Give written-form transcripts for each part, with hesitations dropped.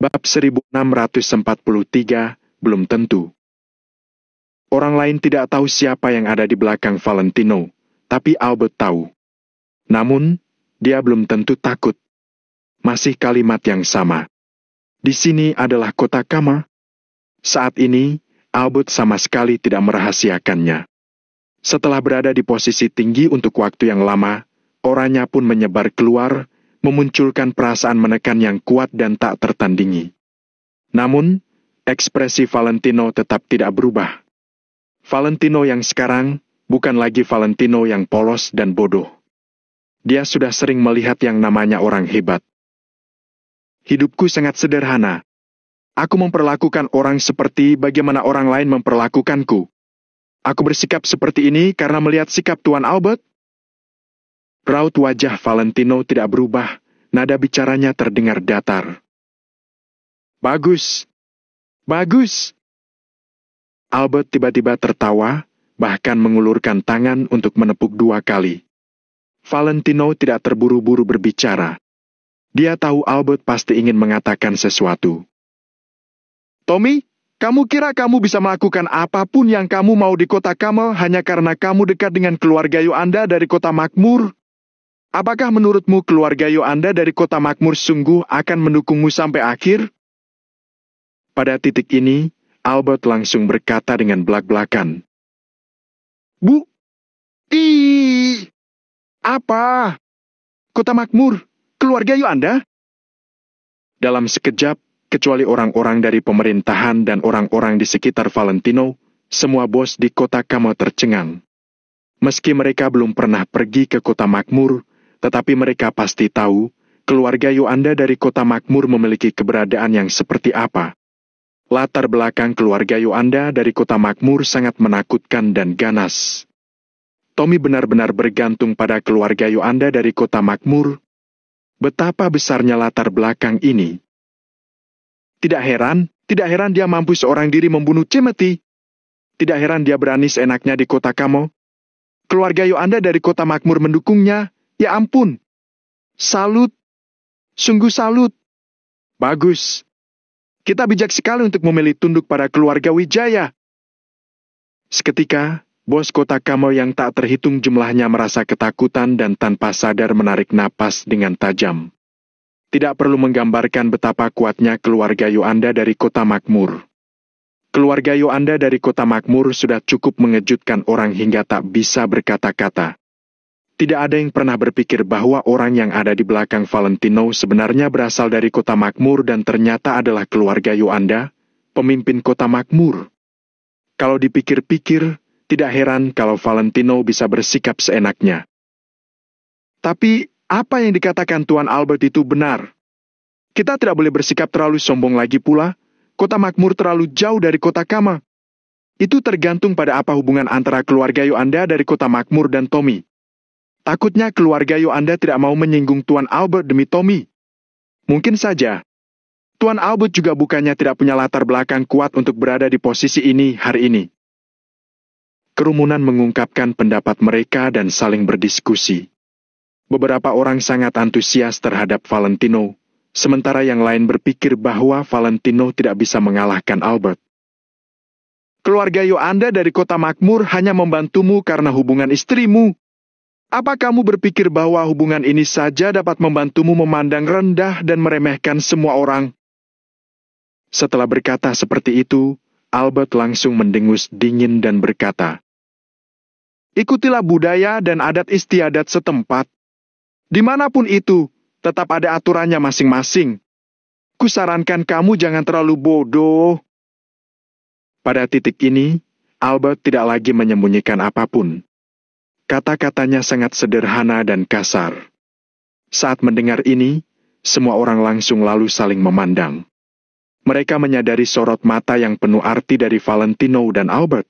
Bab 1643, belum tentu. Orang lain tidak tahu siapa yang ada di belakang Valentino, tapi Albert tahu. Namun, dia belum tentu takut. Masih kalimat yang sama. Di sini adalah kota Kama. Saat ini, Albert sama sekali tidak merahasiakannya. Setelah berada di posisi tinggi untuk waktu yang lama, orangnya pun menyebar keluar, memunculkan perasaan menekan yang kuat dan tak tertandingi. Namun, ekspresi Valentino tetap tidak berubah. Valentino yang sekarang bukan lagi Valentino yang polos dan bodoh. Dia sudah sering melihat yang namanya orang hebat. Hidupku sangat sederhana. Aku memperlakukan orang seperti bagaimana orang lain memperlakukanku. Aku bersikap seperti ini karena melihat sikap Tuan Albert. Raut wajah Valentino tidak berubah, nada bicaranya terdengar datar. Bagus. Bagus. Albert tiba-tiba tertawa, bahkan mengulurkan tangan untuk menepuk 2 kali. Valentino tidak terburu-buru berbicara. Dia tahu Albert pasti ingin mengatakan sesuatu. Tommy, kamu kira kamu bisa melakukan apapun yang kamu mau di kota Kama hanya karena kamu dekat dengan keluarga Yoanda dari kota makmur? Apakah menurutmu keluarga Yoanda dari kota makmur sungguh akan mendukungmu sampai akhir? Pada titik ini, Albert langsung berkata dengan belak-belakan. Bu, apa? Kota makmur, keluarga Yoanda? Dalam sekejap, kecuali orang-orang dari pemerintahan dan orang-orang di sekitar Valentino, semua bos di kota Kama tercengang. Meski mereka belum pernah pergi ke kota makmur, tetapi mereka pasti tahu, keluarga Yoanda dari kota makmur memiliki keberadaan yang seperti apa. Latar belakang keluarga Yoanda dari kota makmur sangat menakutkan dan ganas. Tommy benar-benar bergantung pada keluarga Yoanda dari kota makmur. Betapa besarnya latar belakang ini. Tidak heran dia mampu seorang diri membunuh Timothy. Tidak heran dia berani seenaknya di kota Kamo. Keluarga Yoanda dari kota makmur mendukungnya. Ya ampun. Salut. Sungguh salut. Bagus. Kita bijak sekali untuk memilih tunduk pada keluarga Wijaya. Seketika, bos kota Kamo yang tak terhitung jumlahnya merasa ketakutan dan tanpa sadar menarik napas dengan tajam. Tidak perlu menggambarkan betapa kuatnya keluarga Yoanda dari kota makmur. Keluarga Yoanda dari kota makmur sudah cukup mengejutkan orang hingga tak bisa berkata-kata. Tidak ada yang pernah berpikir bahwa orang yang ada di belakang Valentino sebenarnya berasal dari kota makmur dan ternyata adalah keluarga Yoanda, pemimpin kota makmur. Kalau dipikir-pikir, tidak heran kalau Valentino bisa bersikap seenaknya. Tapi, apa yang dikatakan Tuan Albert itu benar. Kita tidak boleh bersikap terlalu sombong lagi pula. Kota makmur terlalu jauh dari kota Kama. Itu tergantung pada apa hubungan antara keluarga Yoanda dari kota makmur dan Tommy. Takutnya keluarga Yoanda tidak mau menyinggung Tuan Albert demi Tommy. Mungkin saja. Tuan Albert juga bukannya tidak punya latar belakang kuat untuk berada di posisi ini hari ini. Kerumunan mengungkapkan pendapat mereka dan saling berdiskusi. Beberapa orang sangat antusias terhadap Valentino, sementara yang lain berpikir bahwa Valentino tidak bisa mengalahkan Albert. Keluarga Yoanda dari kota makmur hanya membantumu karena hubungan istrimu. Apa kamu berpikir bahwa hubungan ini saja dapat membantumu memandang rendah dan meremehkan semua orang? Setelah berkata seperti itu, Albert langsung mendengus dingin dan berkata, ikutilah budaya dan adat istiadat setempat. Dimanapun itu, tetap ada aturannya masing-masing. Kusarankan kamu jangan terlalu bodoh. Pada titik ini, Albert tidak lagi menyembunyikan apapun. Kata-katanya sangat sederhana dan kasar. Saat mendengar ini, semua orang langsung lalu saling memandang. Mereka menyadari sorot mata yang penuh arti dari Valentino dan Albert.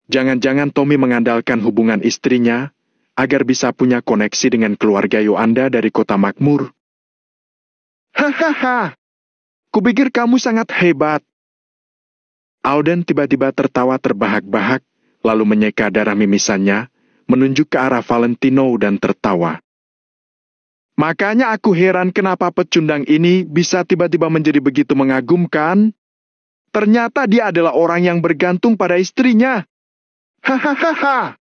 Jangan-jangan Tommy mengandalkan hubungan istrinya agar bisa punya koneksi dengan keluarga Yoanda dari kota makmur. Hahaha, kupikir kamu sangat hebat. Alden tiba-tiba tertawa terbahak-bahak, lalu menyeka darah mimisannya, menunjuk ke arah Valentino dan tertawa. Makanya aku heran kenapa pecundang ini bisa tiba-tiba menjadi begitu mengagumkan. Ternyata dia adalah orang yang bergantung pada istrinya. Hahaha.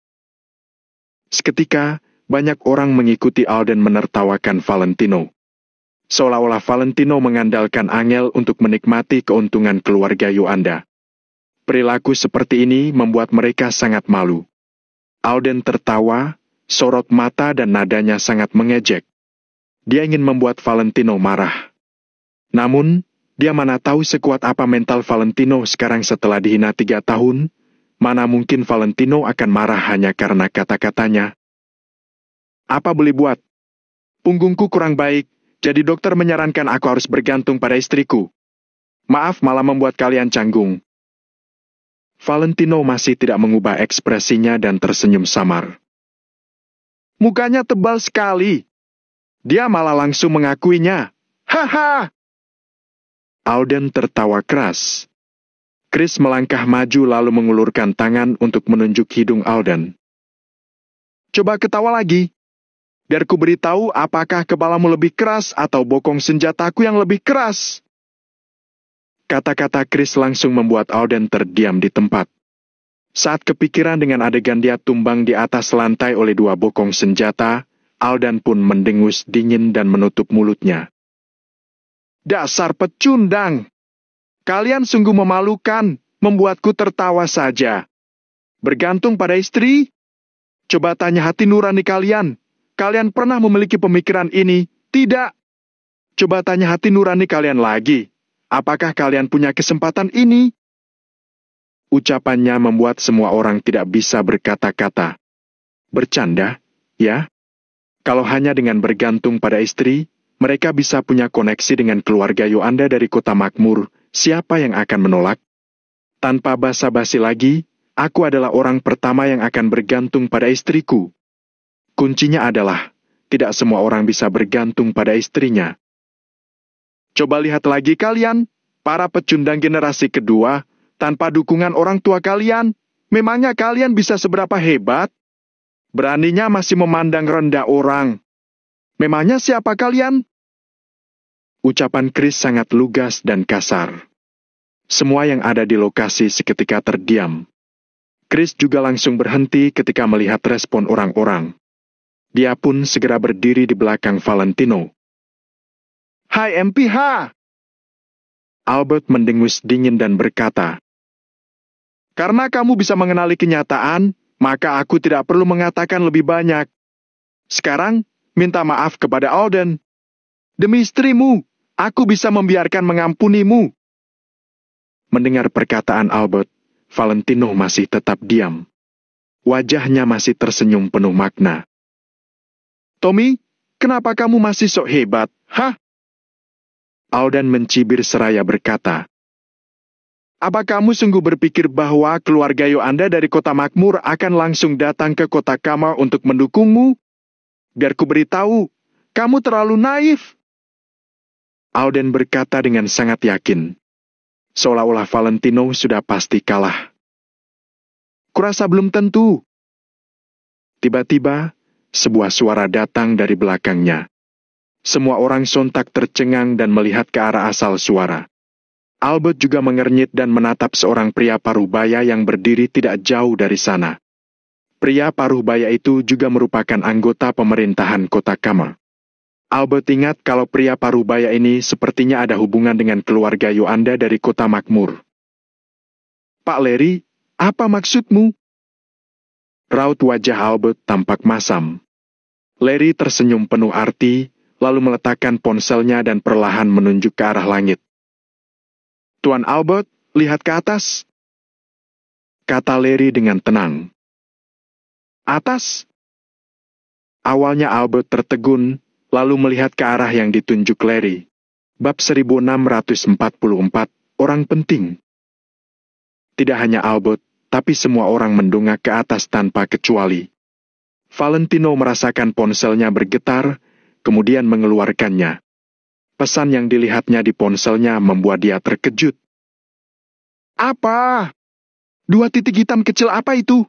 Seketika, banyak orang mengikuti Alden menertawakan Valentino. Seolah-olah Valentino mengandalkan Angel untuk menikmati keuntungan keluarga Yuanda. Perilaku seperti ini membuat mereka sangat malu. Alden tertawa, sorot mata dan nadanya sangat mengejek. Dia ingin membuat Valentino marah. Namun, dia mana tahu sekuat apa mental Valentino sekarang setelah dihina 3 tahun. Mana mungkin Valentino akan marah hanya karena kata-katanya. Apa boleh buat? Punggungku kurang baik, jadi dokter menyarankan aku harus bergantung pada istriku. Maaf malah membuat kalian canggung. Valentino masih tidak mengubah ekspresinya dan tersenyum samar. Mukanya tebal sekali. Dia malah langsung mengakuinya. Haha! Alden tertawa keras. Chris melangkah maju lalu mengulurkan tangan untuk menunjuk hidung Alden. Coba ketawa lagi. Biar ku beritahu apakah kepalamu lebih keras atau bokong senjataku yang lebih keras. Kata-kata Chris langsung membuat Alden terdiam di tempat. Saat kepikiran dengan adegan dia tumbang di atas lantai oleh 2 bokong senjata, Alden pun mendengus dingin dan menutup mulutnya. Dasar pecundang! Kalian sungguh memalukan, membuatku tertawa saja. Bergantung pada istri? Coba tanya hati nurani kalian. Kalian pernah memiliki pemikiran ini? Tidak. Coba tanya hati nurani kalian lagi. Apakah kalian punya kesempatan ini? Ucapannya membuat semua orang tidak bisa berkata-kata. Bercanda, ya? Kalau hanya dengan bergantung pada istri, mereka bisa punya koneksi dengan keluarga Yuanda dari kota makmur. Siapa yang akan menolak? Tanpa basa-basi lagi, aku adalah orang pertama yang akan bergantung pada istriku. Kuncinya adalah, tidak semua orang bisa bergantung pada istrinya. Coba lihat lagi kalian, para pecundang generasi kedua, tanpa dukungan orang tua kalian, memangnya kalian bisa seberapa hebat? Beraninya masih memandang rendah orang. Memangnya siapa kalian? Ucapan Chris sangat lugas dan kasar. Semua yang ada di lokasi seketika terdiam. Chris juga langsung berhenti ketika melihat respon orang-orang. Dia pun segera berdiri di belakang Valentino. Hai MPH! Albert mendengus dingin dan berkata, karena kamu bisa mengenali kenyataan, maka aku tidak perlu mengatakan lebih banyak. Sekarang, minta maaf kepada Alden. Demi istrimu, aku bisa membiarkan mengampunimu. Mendengar perkataan Albert, Valentino masih tetap diam. Wajahnya masih tersenyum penuh makna. Tommy, kenapa kamu masih sok hebat, hah? Alden mencibir seraya berkata, apa kamu sungguh berpikir bahwa keluarga Yuanda dari kota makmur akan langsung datang ke kota Kamal untuk mendukungmu? Biar ku beritahu, kamu terlalu naif. Alden berkata dengan sangat yakin. Seolah-olah Valentino sudah pasti kalah. Kurasa belum tentu. Tiba-tiba, sebuah suara datang dari belakangnya. Semua orang sontak tercengang dan melihat ke arah asal suara. Albert juga mengernyit dan menatap seorang pria parubaya yang berdiri tidak jauh dari sana. Pria parubaya itu juga merupakan anggota pemerintahan kota Kamal. Albert ingat kalau pria parubaya ini sepertinya ada hubungan dengan keluarga Yuanda dari kota makmur. Pak Larry, apa maksudmu? Raut wajah Albert tampak masam. Larry tersenyum penuh arti, lalu meletakkan ponselnya dan perlahan menunjuk ke arah langit. Tuan Albert, lihat ke atas. Kata Larry dengan tenang. Atas? Awalnya Albert tertegun, lalu melihat ke arah yang ditunjuk Larry. Bab 1644, orang penting. Tidak hanya Albert, tapi semua orang mendongak ke atas tanpa kecuali. Valentino merasakan ponselnya bergetar, kemudian mengeluarkannya. Pesan yang dilihatnya di ponselnya membuat dia terkejut. Apa? 2 titik hitam kecil apa itu?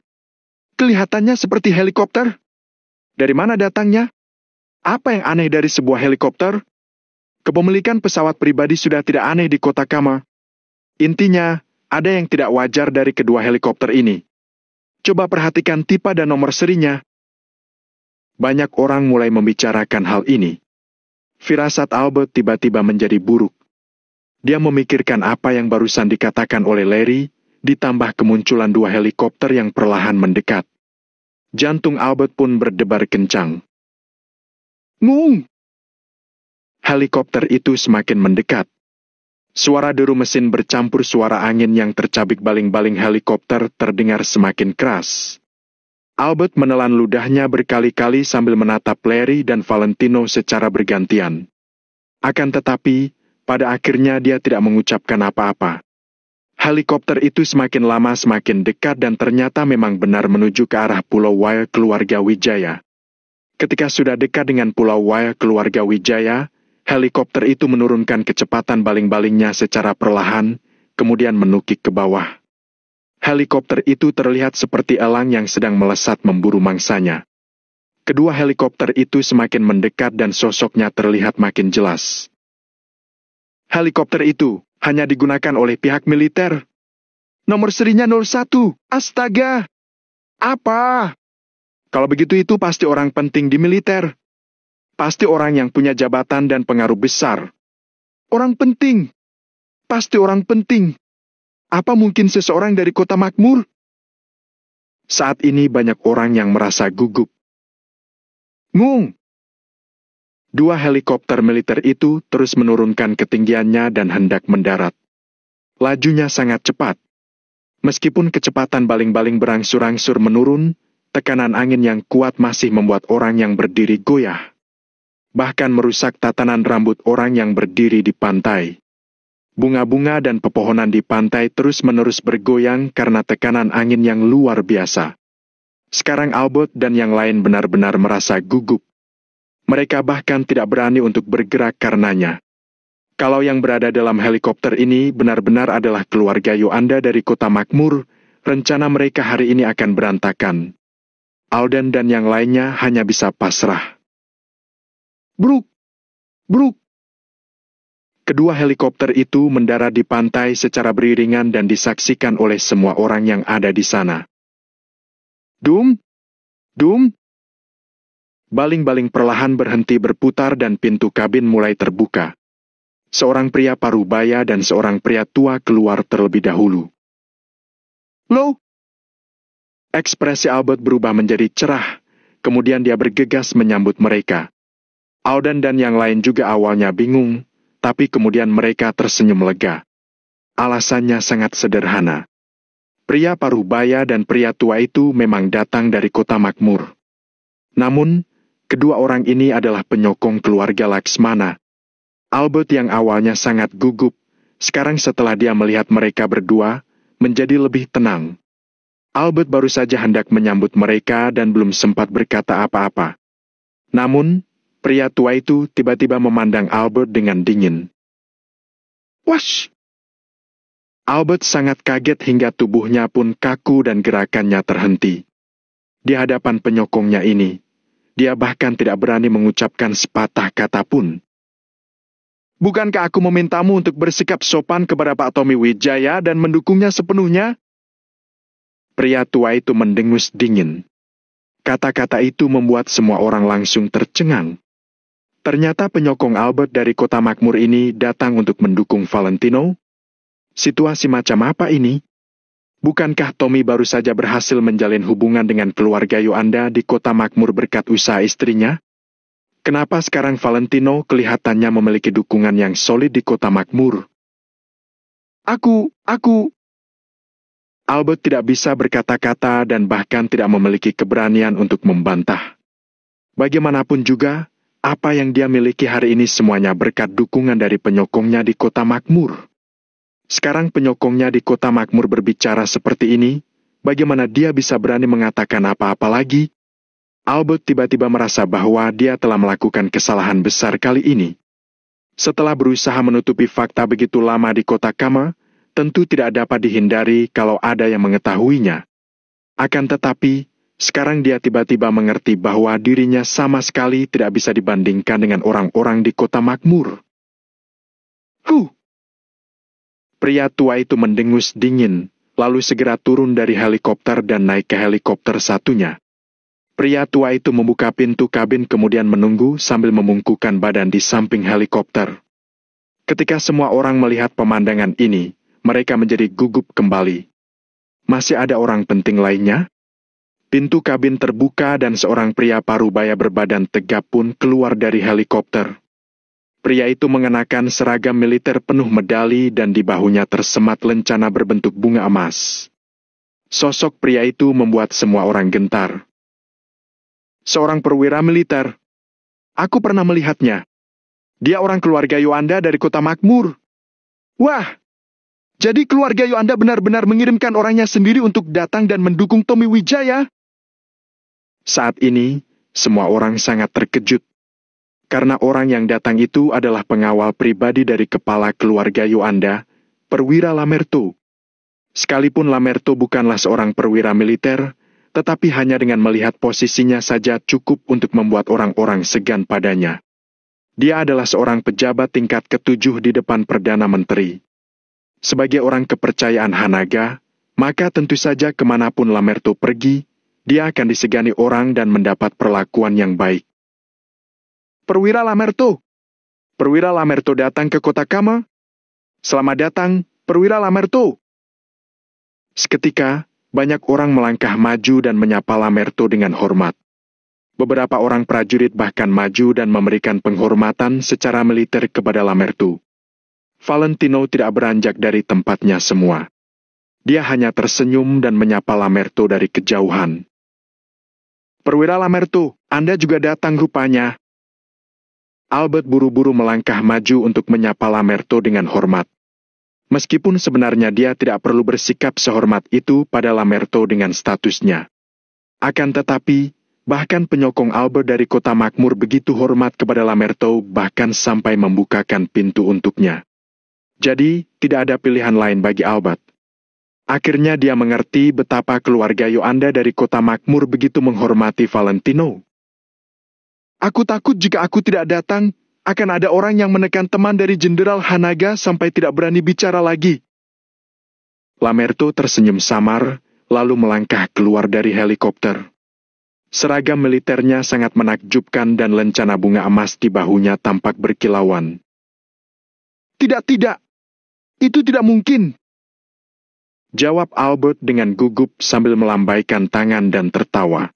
Kelihatannya seperti helikopter. Dari mana datangnya? Apa yang aneh dari sebuah helikopter? Kepemilikan pesawat pribadi sudah tidak aneh di kota Kama. Intinya, ada yang tidak wajar dari kedua helikopter ini. Coba perhatikan tipe dan nomor serinya. Banyak orang mulai membicarakan hal ini. Firasat Albert tiba-tiba menjadi buruk. Dia memikirkan apa yang barusan dikatakan oleh Larry, ditambah kemunculan dua helikopter yang perlahan mendekat. Jantung Albert pun berdebar kencang. Ngung! Helikopter itu semakin mendekat. Suara deru mesin bercampur suara angin yang tercabik baling-baling helikopter terdengar semakin keras. Albert menelan ludahnya berkali-kali sambil menatap Larry dan Valentino secara bergantian. Akan tetapi, pada akhirnya dia tidak mengucapkan apa-apa. Helikopter itu semakin lama semakin dekat dan ternyata memang benar menuju ke arah Pulau Wai keluarga Wijaya. Ketika sudah dekat dengan Pulau Wai keluarga Wijaya, helikopter itu menurunkan kecepatan baling-balingnya secara perlahan, kemudian menukik ke bawah. Helikopter itu terlihat seperti elang yang sedang melesat memburu mangsanya. Kedua helikopter itu semakin mendekat dan sosoknya terlihat makin jelas. Helikopter itu hanya digunakan oleh pihak militer. Nomor serinya 01. Astaga! Apa? Kalau begitu itu pasti orang penting di militer. Pasti orang yang punya jabatan dan pengaruh besar. Orang penting. Pasti orang penting. Apa mungkin seseorang dari Kota Makmur? Saat ini banyak orang yang merasa gugup. Ngung! Dua helikopter militer itu terus menurunkan ketinggiannya dan hendak mendarat. Lajunya sangat cepat. Meskipun kecepatan baling-baling berangsur-angsur menurun, tekanan angin yang kuat masih membuat orang yang berdiri goyah. Bahkan merusak tatanan rambut orang yang berdiri di pantai. Bunga-bunga dan pepohonan di pantai terus-menerus bergoyang karena tekanan angin yang luar biasa. Sekarang Albert dan yang lain benar-benar merasa gugup. Mereka bahkan tidak berani untuk bergerak karenanya. Kalau yang berada dalam helikopter ini benar-benar adalah keluarga Yoanda dari Kota Makmur, rencana mereka hari ini akan berantakan. Alden dan yang lainnya hanya bisa pasrah. Bruk! Bruk! Kedua helikopter itu mendarat di pantai secara beriringan dan disaksikan oleh semua orang yang ada di sana. Dum! Dum! Baling-baling perlahan berhenti berputar dan pintu kabin mulai terbuka. Seorang pria parubaya dan seorang pria tua keluar terlebih dahulu. Loh? Ekspresi Albert berubah menjadi cerah, kemudian dia bergegas menyambut mereka. Alden dan yang lain juga awalnya bingung, tapi kemudian mereka tersenyum lega. Alasannya sangat sederhana. Pria parubaya dan pria tua itu memang datang dari Kota Makmur. Namun, kedua orang ini adalah penyokong keluarga Laksmana. Albert yang awalnya sangat gugup, sekarang setelah dia melihat mereka berdua, menjadi lebih tenang. Albert baru saja hendak menyambut mereka dan belum sempat berkata apa-apa. Namun, pria tua itu tiba-tiba memandang Albert dengan dingin. Wash! Albert sangat kaget hingga tubuhnya pun kaku dan gerakannya terhenti. Di hadapan penyokongnya ini, dia bahkan tidak berani mengucapkan sepatah kata pun. Bukankah aku memintamu untuk bersikap sopan kepada Pak Tommy Wijaya dan mendukungnya sepenuhnya? Pria tua itu mendengus dingin. Kata-kata itu membuat semua orang langsung tercengang. Ternyata penyokong Albert dari Kota Makmur ini datang untuk mendukung Valentino. Situasi macam apa ini? Bukankah Tommy baru saja berhasil menjalin hubungan dengan keluarga Yoanda di Kota Makmur berkat usaha istrinya? Kenapa sekarang Valentino kelihatannya memiliki dukungan yang solid di Kota Makmur? Aku... Albert tidak bisa berkata-kata dan bahkan tidak memiliki keberanian untuk membantah. Bagaimanapun juga, apa yang dia miliki hari ini semuanya berkat dukungan dari penyokongnya di Kota Makmur. Sekarang penyokongnya di Kota Makmur berbicara seperti ini, bagaimana dia bisa berani mengatakan apa-apa lagi? Albert tiba-tiba merasa bahwa dia telah melakukan kesalahan besar kali ini. Setelah berusaha menutupi fakta begitu lama di Kota Kama, tentu tidak dapat dihindari kalau ada yang mengetahuinya. Akan tetapi, Sekarang dia tiba-tiba mengerti bahwa dirinya sama sekali tidak bisa dibandingkan dengan orang-orang di kota makmur. Huh! Pria tua itu mendengus dingin, lalu segera turun dari helikopter dan naik ke helikopter satunya. Pria tua itu membuka pintu kabin kemudian menunggu sambil membungkukkan badan di samping helikopter. Ketika semua orang melihat pemandangan ini, mereka menjadi gugup kembali. Masih ada orang penting lainnya? Pintu kabin terbuka dan seorang pria parubaya berbadan tegap pun keluar dari helikopter. Pria itu mengenakan seragam militer penuh medali dan di bahunya tersemat lencana berbentuk bunga emas. Sosok pria itu membuat semua orang gentar. Seorang perwira militer. Aku pernah melihatnya. Dia orang keluarga Yuanda dari kota makmur. Wah! Jadi keluarga Yuanda benar-benar mengirimkan orangnya sendiri untuk datang dan mendukung Tommy Wijaya? Saat ini, semua orang sangat terkejut. Karena orang yang datang itu adalah pengawal pribadi dari kepala keluarga Yuanda, Perwira Lamerto. Sekalipun Lamerto bukanlah seorang perwira militer, tetapi hanya dengan melihat posisinya saja cukup untuk membuat orang-orang segan padanya. Dia adalah seorang pejabat tingkat ke-7 di depan Perdana Menteri. Sebagai orang kepercayaan Hanaga, maka tentu saja kemanapun Lamerto pergi, dia akan disegani orang dan mendapat perlakuan yang baik. Perwira Lamerto! Perwira Lamerto datang ke kota Kama? Selamat datang, Perwira Lamerto! Seketika, banyak orang melangkah maju dan menyapa Lamerto dengan hormat. Beberapa orang prajurit bahkan maju dan memberikan penghormatan secara militer kepada Lamerto. Valentino tidak beranjak dari tempatnya semua. Dia hanya tersenyum dan menyapa Lamerto dari kejauhan. Perwira Lamerto, Anda juga datang rupanya. Albert buru-buru melangkah maju untuk menyapa Lamerto dengan hormat. Meskipun sebenarnya dia tidak perlu bersikap sehormat itu pada Lamerto dengan statusnya. Akan tetapi, bahkan penyokong Albert dari kota makmur begitu hormat kepada Lamerto bahkan sampai membukakan pintu untuknya. Jadi, tidak ada pilihan lain bagi Albert. Akhirnya dia mengerti betapa keluarga Yuanda dari kota makmur begitu menghormati Valentino. Aku takut jika aku tidak datang, akan ada orang yang menekan teman dari Jenderal Hanaga sampai tidak berani bicara lagi. Lamerto tersenyum samar, lalu melangkah keluar dari helikopter. Seragam militernya sangat menakjubkan dan lencana bunga emas di bahunya tampak berkilauan. Tidak. Itu tidak mungkin. Jawab Albert dengan gugup sambil melambaikan tangan dan tertawa.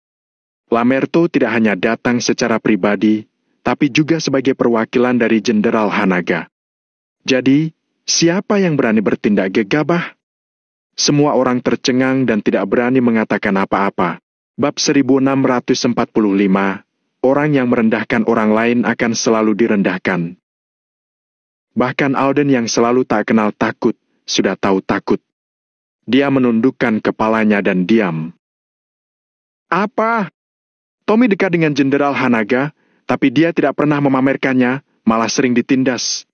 Lamerto tidak hanya datang secara pribadi, tapi juga sebagai perwakilan dari Jenderal Hanaga. Jadi, siapa yang berani bertindak gegabah? Semua orang tercengang dan tidak berani mengatakan apa-apa. Bab 1645, orang yang merendahkan orang lain akan selalu direndahkan. Bahkan Alden yang selalu tak kenal takut, sudah tahu takut. Dia menundukkan kepalanya dan diam. Apa? Tommy dekat dengan Jenderal Hanaga, tapi dia tidak pernah memamerkannya, malah sering ditindas.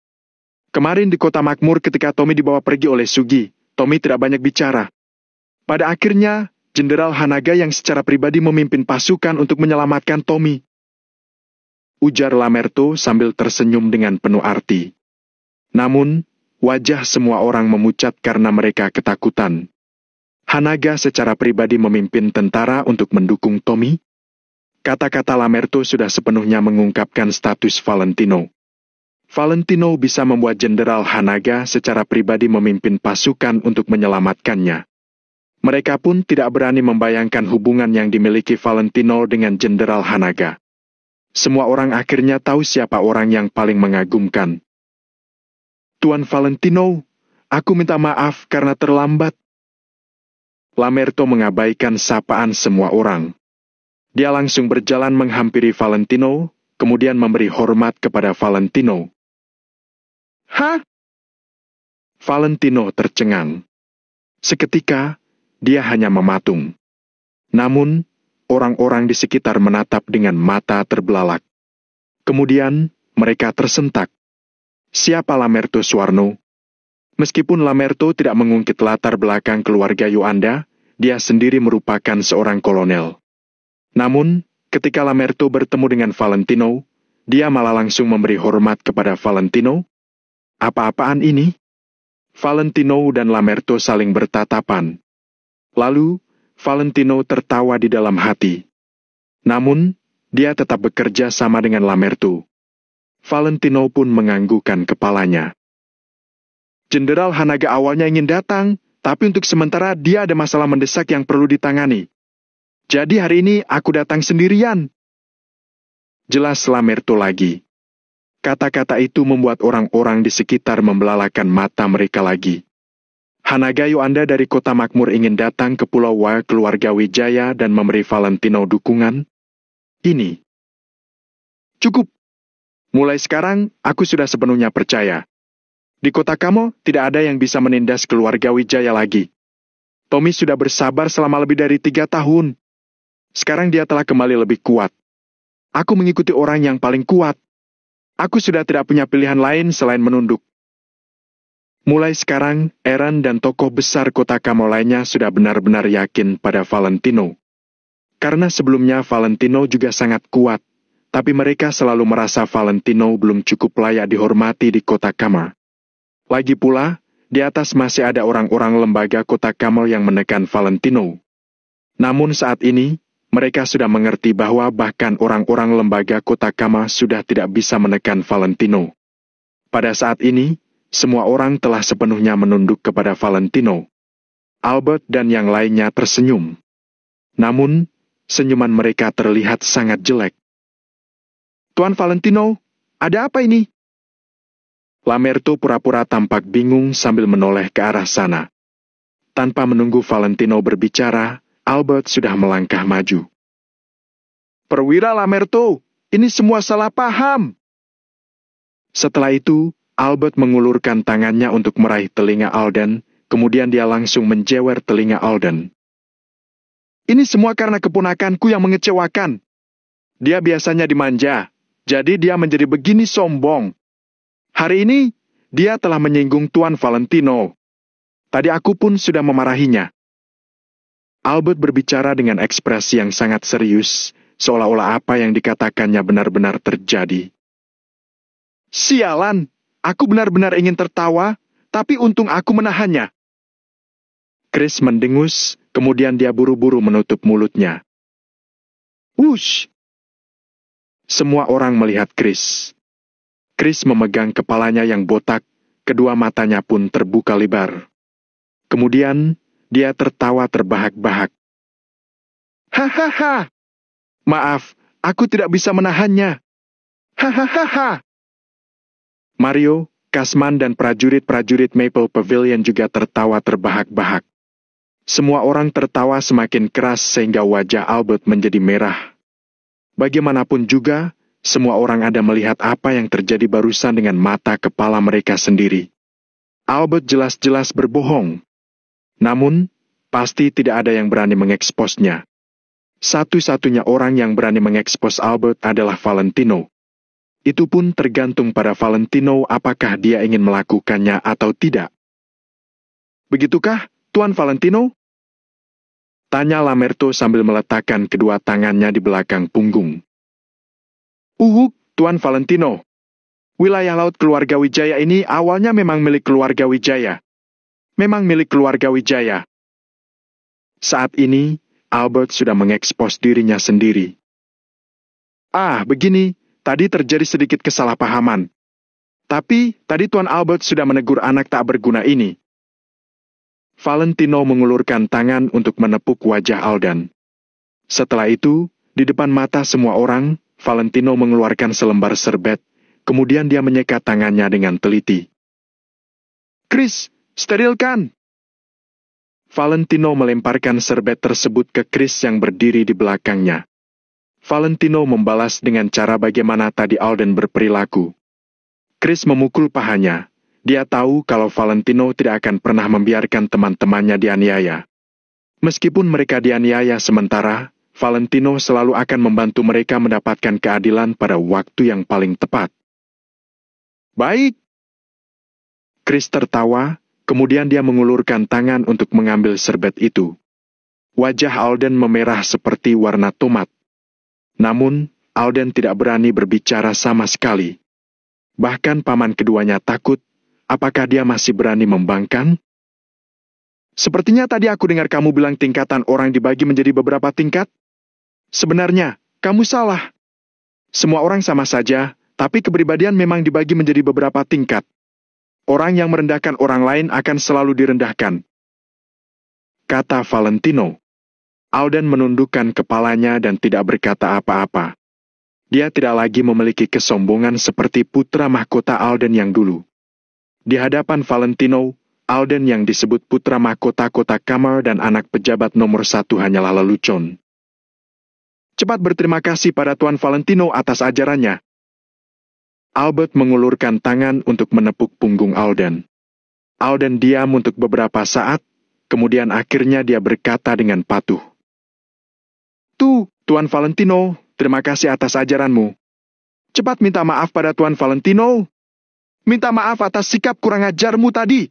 Kemarin di kota makmur ketika Tommy dibawa pergi oleh Sugi, Tommy tidak banyak bicara. Pada akhirnya, Jenderal Hanaga yang secara pribadi memimpin pasukan untuk menyelamatkan Tommy. Ujar Lamerto sambil tersenyum dengan penuh arti. Namun, wajah semua orang memucat karena mereka ketakutan. Hanaga secara pribadi memimpin tentara untuk mendukung Tommy? Kata-kata Lamerto sudah sepenuhnya mengungkapkan status Valentino. Valentino bisa membuat Jenderal Hanaga secara pribadi memimpin pasukan untuk menyelamatkannya. Mereka pun tidak berani membayangkan hubungan yang dimiliki Valentino dengan Jenderal Hanaga. Semua orang akhirnya tahu siapa orang yang paling mengagumkan. Tuan Valentino, aku minta maaf karena terlambat. Lamerto mengabaikan sapaan semua orang. Dia langsung berjalan menghampiri Valentino, kemudian memberi hormat kepada Valentino. Hah? Valentino tercengang. Seketika, dia hanya mematung. Namun, orang-orang di sekitar menatap dengan mata terbelalak. Kemudian, mereka tersentak. Siapa Lamerto Suwarno? Meskipun Lamerto tidak mengungkit latar belakang keluarga Yuanda, dia sendiri merupakan seorang kolonel. Namun, ketika Lamerto bertemu dengan Valentino, dia malah langsung memberi hormat kepada Valentino. Apa-apaan ini? Valentino dan Lamerto saling bertatapan. Lalu, Valentino tertawa di dalam hati. Namun, dia tetap bekerja sama dengan Lamerto. Valentino pun menganggukkan kepalanya. Jenderal Hanaga awalnya ingin datang, tapi untuk sementara dia ada masalah mendesak yang perlu ditangani. Jadi hari ini aku datang sendirian. Jelas Lamerto lagi. Kata-kata itu membuat orang-orang di sekitar membelalakan mata mereka lagi. Hanaga Yuanda dari Kota Makmur ingin datang ke Pulau Wa keluarga Wijaya dan memberi Valentino dukungan? Ini. Cukup. Mulai sekarang, aku sudah sepenuhnya percaya. Di kota Kamo, tidak ada yang bisa menindas keluarga Wijaya lagi. Tommy sudah bersabar selama lebih dari 3 tahun. Sekarang dia telah kembali lebih kuat. Aku mengikuti orang yang paling kuat. Aku sudah tidak punya pilihan lain selain menunduk. Mulai sekarang, Eren dan tokoh besar kota Kamo lainnya sudah benar-benar yakin pada Valentino. Karena sebelumnya Valentino juga sangat kuat, tapi mereka selalu merasa Valentino belum cukup layak dihormati di kota Kamo. Lagi pula, di atas masih ada orang-orang lembaga kota Kamo yang menekan Valentino. Namun saat ini, mereka sudah mengerti bahwa bahkan orang-orang lembaga kota Kamo sudah tidak bisa menekan Valentino. Pada saat ini, semua orang telah sepenuhnya menunduk kepada Valentino. Albert dan yang lainnya tersenyum. Namun, senyuman mereka terlihat sangat jelek. Tuan Valentino, ada apa ini? Lamerto pura-pura tampak bingung sambil menoleh ke arah sana. Tanpa menunggu Valentino berbicara, Albert sudah melangkah maju. Perwira Lamerto, ini semua salah paham. Setelah itu, Albert mengulurkan tangannya untuk meraih telinga Alden, kemudian dia langsung menjewer telinga Alden. Ini semua karena keponakanku yang mengecewakan. Dia biasanya dimanja, jadi dia menjadi begini sombong. Hari ini, dia telah menyinggung Tuan Valentino. Tadi aku pun sudah memarahinya. Albert berbicara dengan ekspresi yang sangat serius, seolah-olah apa yang dikatakannya benar-benar terjadi. Sialan, aku benar-benar ingin tertawa, tapi untung aku menahannya. Chris mendengus, kemudian dia buru-buru menutup mulutnya. Wush! Semua orang melihat Chris. Chris memegang kepalanya yang botak, kedua matanya pun terbuka lebar. Kemudian, dia tertawa terbahak-bahak. Hahaha! Maaf, aku tidak bisa menahannya. Hahaha! Mario, Kasman dan prajurit-prajurit Maple Pavilion juga tertawa terbahak-bahak. Semua orang tertawa semakin keras sehingga wajah Albert menjadi merah. Bagaimanapun juga, semua orang ada melihat apa yang terjadi barusan dengan mata kepala mereka sendiri. Albert jelas-jelas berbohong. Namun, pasti tidak ada yang berani mengeksposnya. Satu-satunya orang yang berani mengekspos Albert adalah Valentino. Itu pun tergantung pada Valentino apakah dia ingin melakukannya atau tidak. Begitukah, Tuan Valentino? Tanya Lamerto sambil meletakkan kedua tangannya di belakang punggung. Tuan Valentino. Wilayah laut keluarga Wijaya ini awalnya memang milik keluarga Wijaya. Memang milik keluarga Wijaya. Saat ini, Albert sudah mengekspos dirinya sendiri. Begini, tadi terjadi sedikit kesalahpahaman. Tapi, tadi Tuan Albert sudah menegur anak tak berguna ini. Valentino mengulurkan tangan untuk menepuk wajah Alden. Setelah itu, di depan mata semua orang, Valentino mengeluarkan selembar serbet, kemudian dia menyekat tangannya dengan teliti. Chris, sterilkan! Valentino melemparkan serbet tersebut ke Chris yang berdiri di belakangnya. Valentino membalas dengan cara bagaimana tadi Alden berperilaku. Chris memukul pahanya. Dia tahu kalau Valentino tidak akan pernah membiarkan teman-temannya dianiaya. Meskipun mereka dianiaya sementara, Valentino selalu akan membantu mereka mendapatkan keadilan pada waktu yang paling tepat. Baik. Chris tertawa, kemudian dia mengulurkan tangan untuk mengambil serbet itu. Wajah Alden memerah seperti warna tomat. Namun, Alden tidak berani berbicara sama sekali. Bahkan paman keduanya takut, apakah dia masih berani membangkang? Sepertinya tadi aku dengar kamu bilang tingkatan orang dibagi menjadi beberapa tingkat. Sebenarnya, kamu salah. Semua orang sama saja, tapi kepribadian memang dibagi menjadi beberapa tingkat. Orang yang merendahkan orang lain akan selalu direndahkan, kata Valentino. Alden menundukkan kepalanya dan tidak berkata apa-apa. Dia tidak lagi memiliki kesombongan seperti putra mahkota Alden yang dulu. Di hadapan Valentino, Alden yang disebut putra mahkota kota Kamar dan anak pejabat nomor 1 hanyalah lelucon. Cepat berterima kasih pada Tuan Valentino atas ajarannya. Albert mengulurkan tangan untuk menepuk punggung Alden. Alden diam untuk beberapa saat, kemudian akhirnya dia berkata dengan patuh. Tuan Valentino, terima kasih atas ajaranmu. Cepat minta maaf pada Tuan Valentino. Minta maaf atas sikap kurang ajarmu tadi.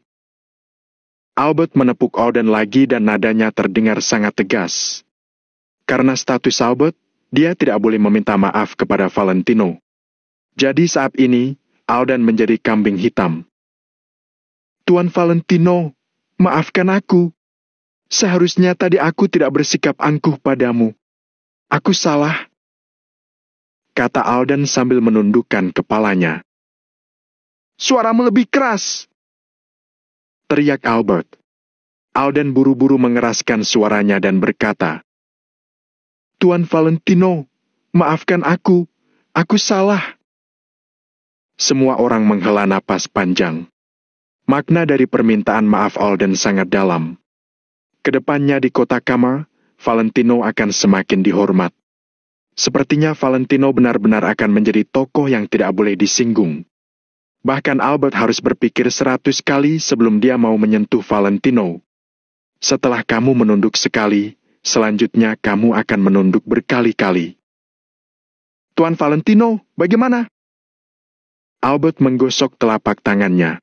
Albert menepuk Alden lagi dan nadanya terdengar sangat tegas. Karena status Albert, dia tidak boleh meminta maaf kepada Valentino. Jadi saat ini, Alden menjadi kambing hitam. Tuan Valentino, maafkan aku. Seharusnya tadi aku tidak bersikap angkuh padamu. Aku salah, kata Alden sambil menundukkan kepalanya. Suaramu lebih keras, teriak Albert. Alden buru-buru mengeraskan suaranya dan berkata, Tuan Valentino, maafkan aku salah. Semua orang menghela napas panjang. Makna dari permintaan maaf Alden sangat dalam. Kedepannya di kota Kamar, Valentino akan semakin dihormat. Sepertinya Valentino benar-benar akan menjadi tokoh yang tidak boleh disinggung. Bahkan Albert harus berpikir 100 kali sebelum dia mau menyentuh Valentino. Setelah kamu menunduk sekali, selanjutnya kamu akan menunduk berkali-kali. Tuan Valentino, bagaimana? Albert menggosok telapak tangannya.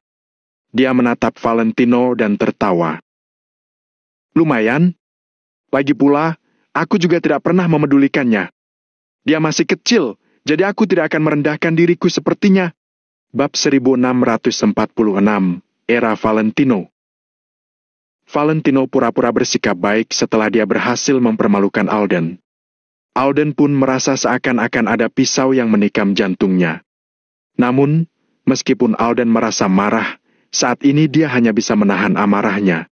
Dia menatap Valentino dan tertawa. Lumayan. Lagi pula, aku juga tidak pernah memedulikannya. Dia masih kecil, jadi aku tidak akan merendahkan diriku sepertinya. Bab 1646, Era Valentino. Valentino pura-pura bersikap baik setelah dia berhasil mempermalukan Alden. Alden pun merasa seakan-akan ada pisau yang menikam jantungnya. Namun, meskipun Alden merasa marah, saat ini dia hanya bisa menahan amarahnya.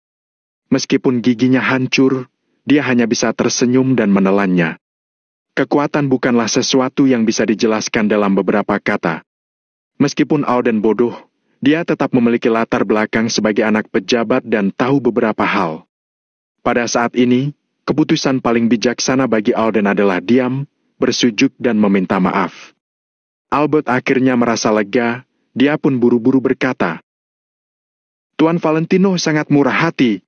Meskipun giginya hancur, dia hanya bisa tersenyum dan menelannya. Kekuatan bukanlah sesuatu yang bisa dijelaskan dalam beberapa kata. Meskipun Alden bodoh, dia tetap memiliki latar belakang sebagai anak pejabat dan tahu beberapa hal. Pada saat ini, keputusan paling bijaksana bagi Alden adalah diam, bersujud dan meminta maaf. Albert akhirnya merasa lega, dia pun buru-buru berkata, Tuan Valentino sangat murah hati.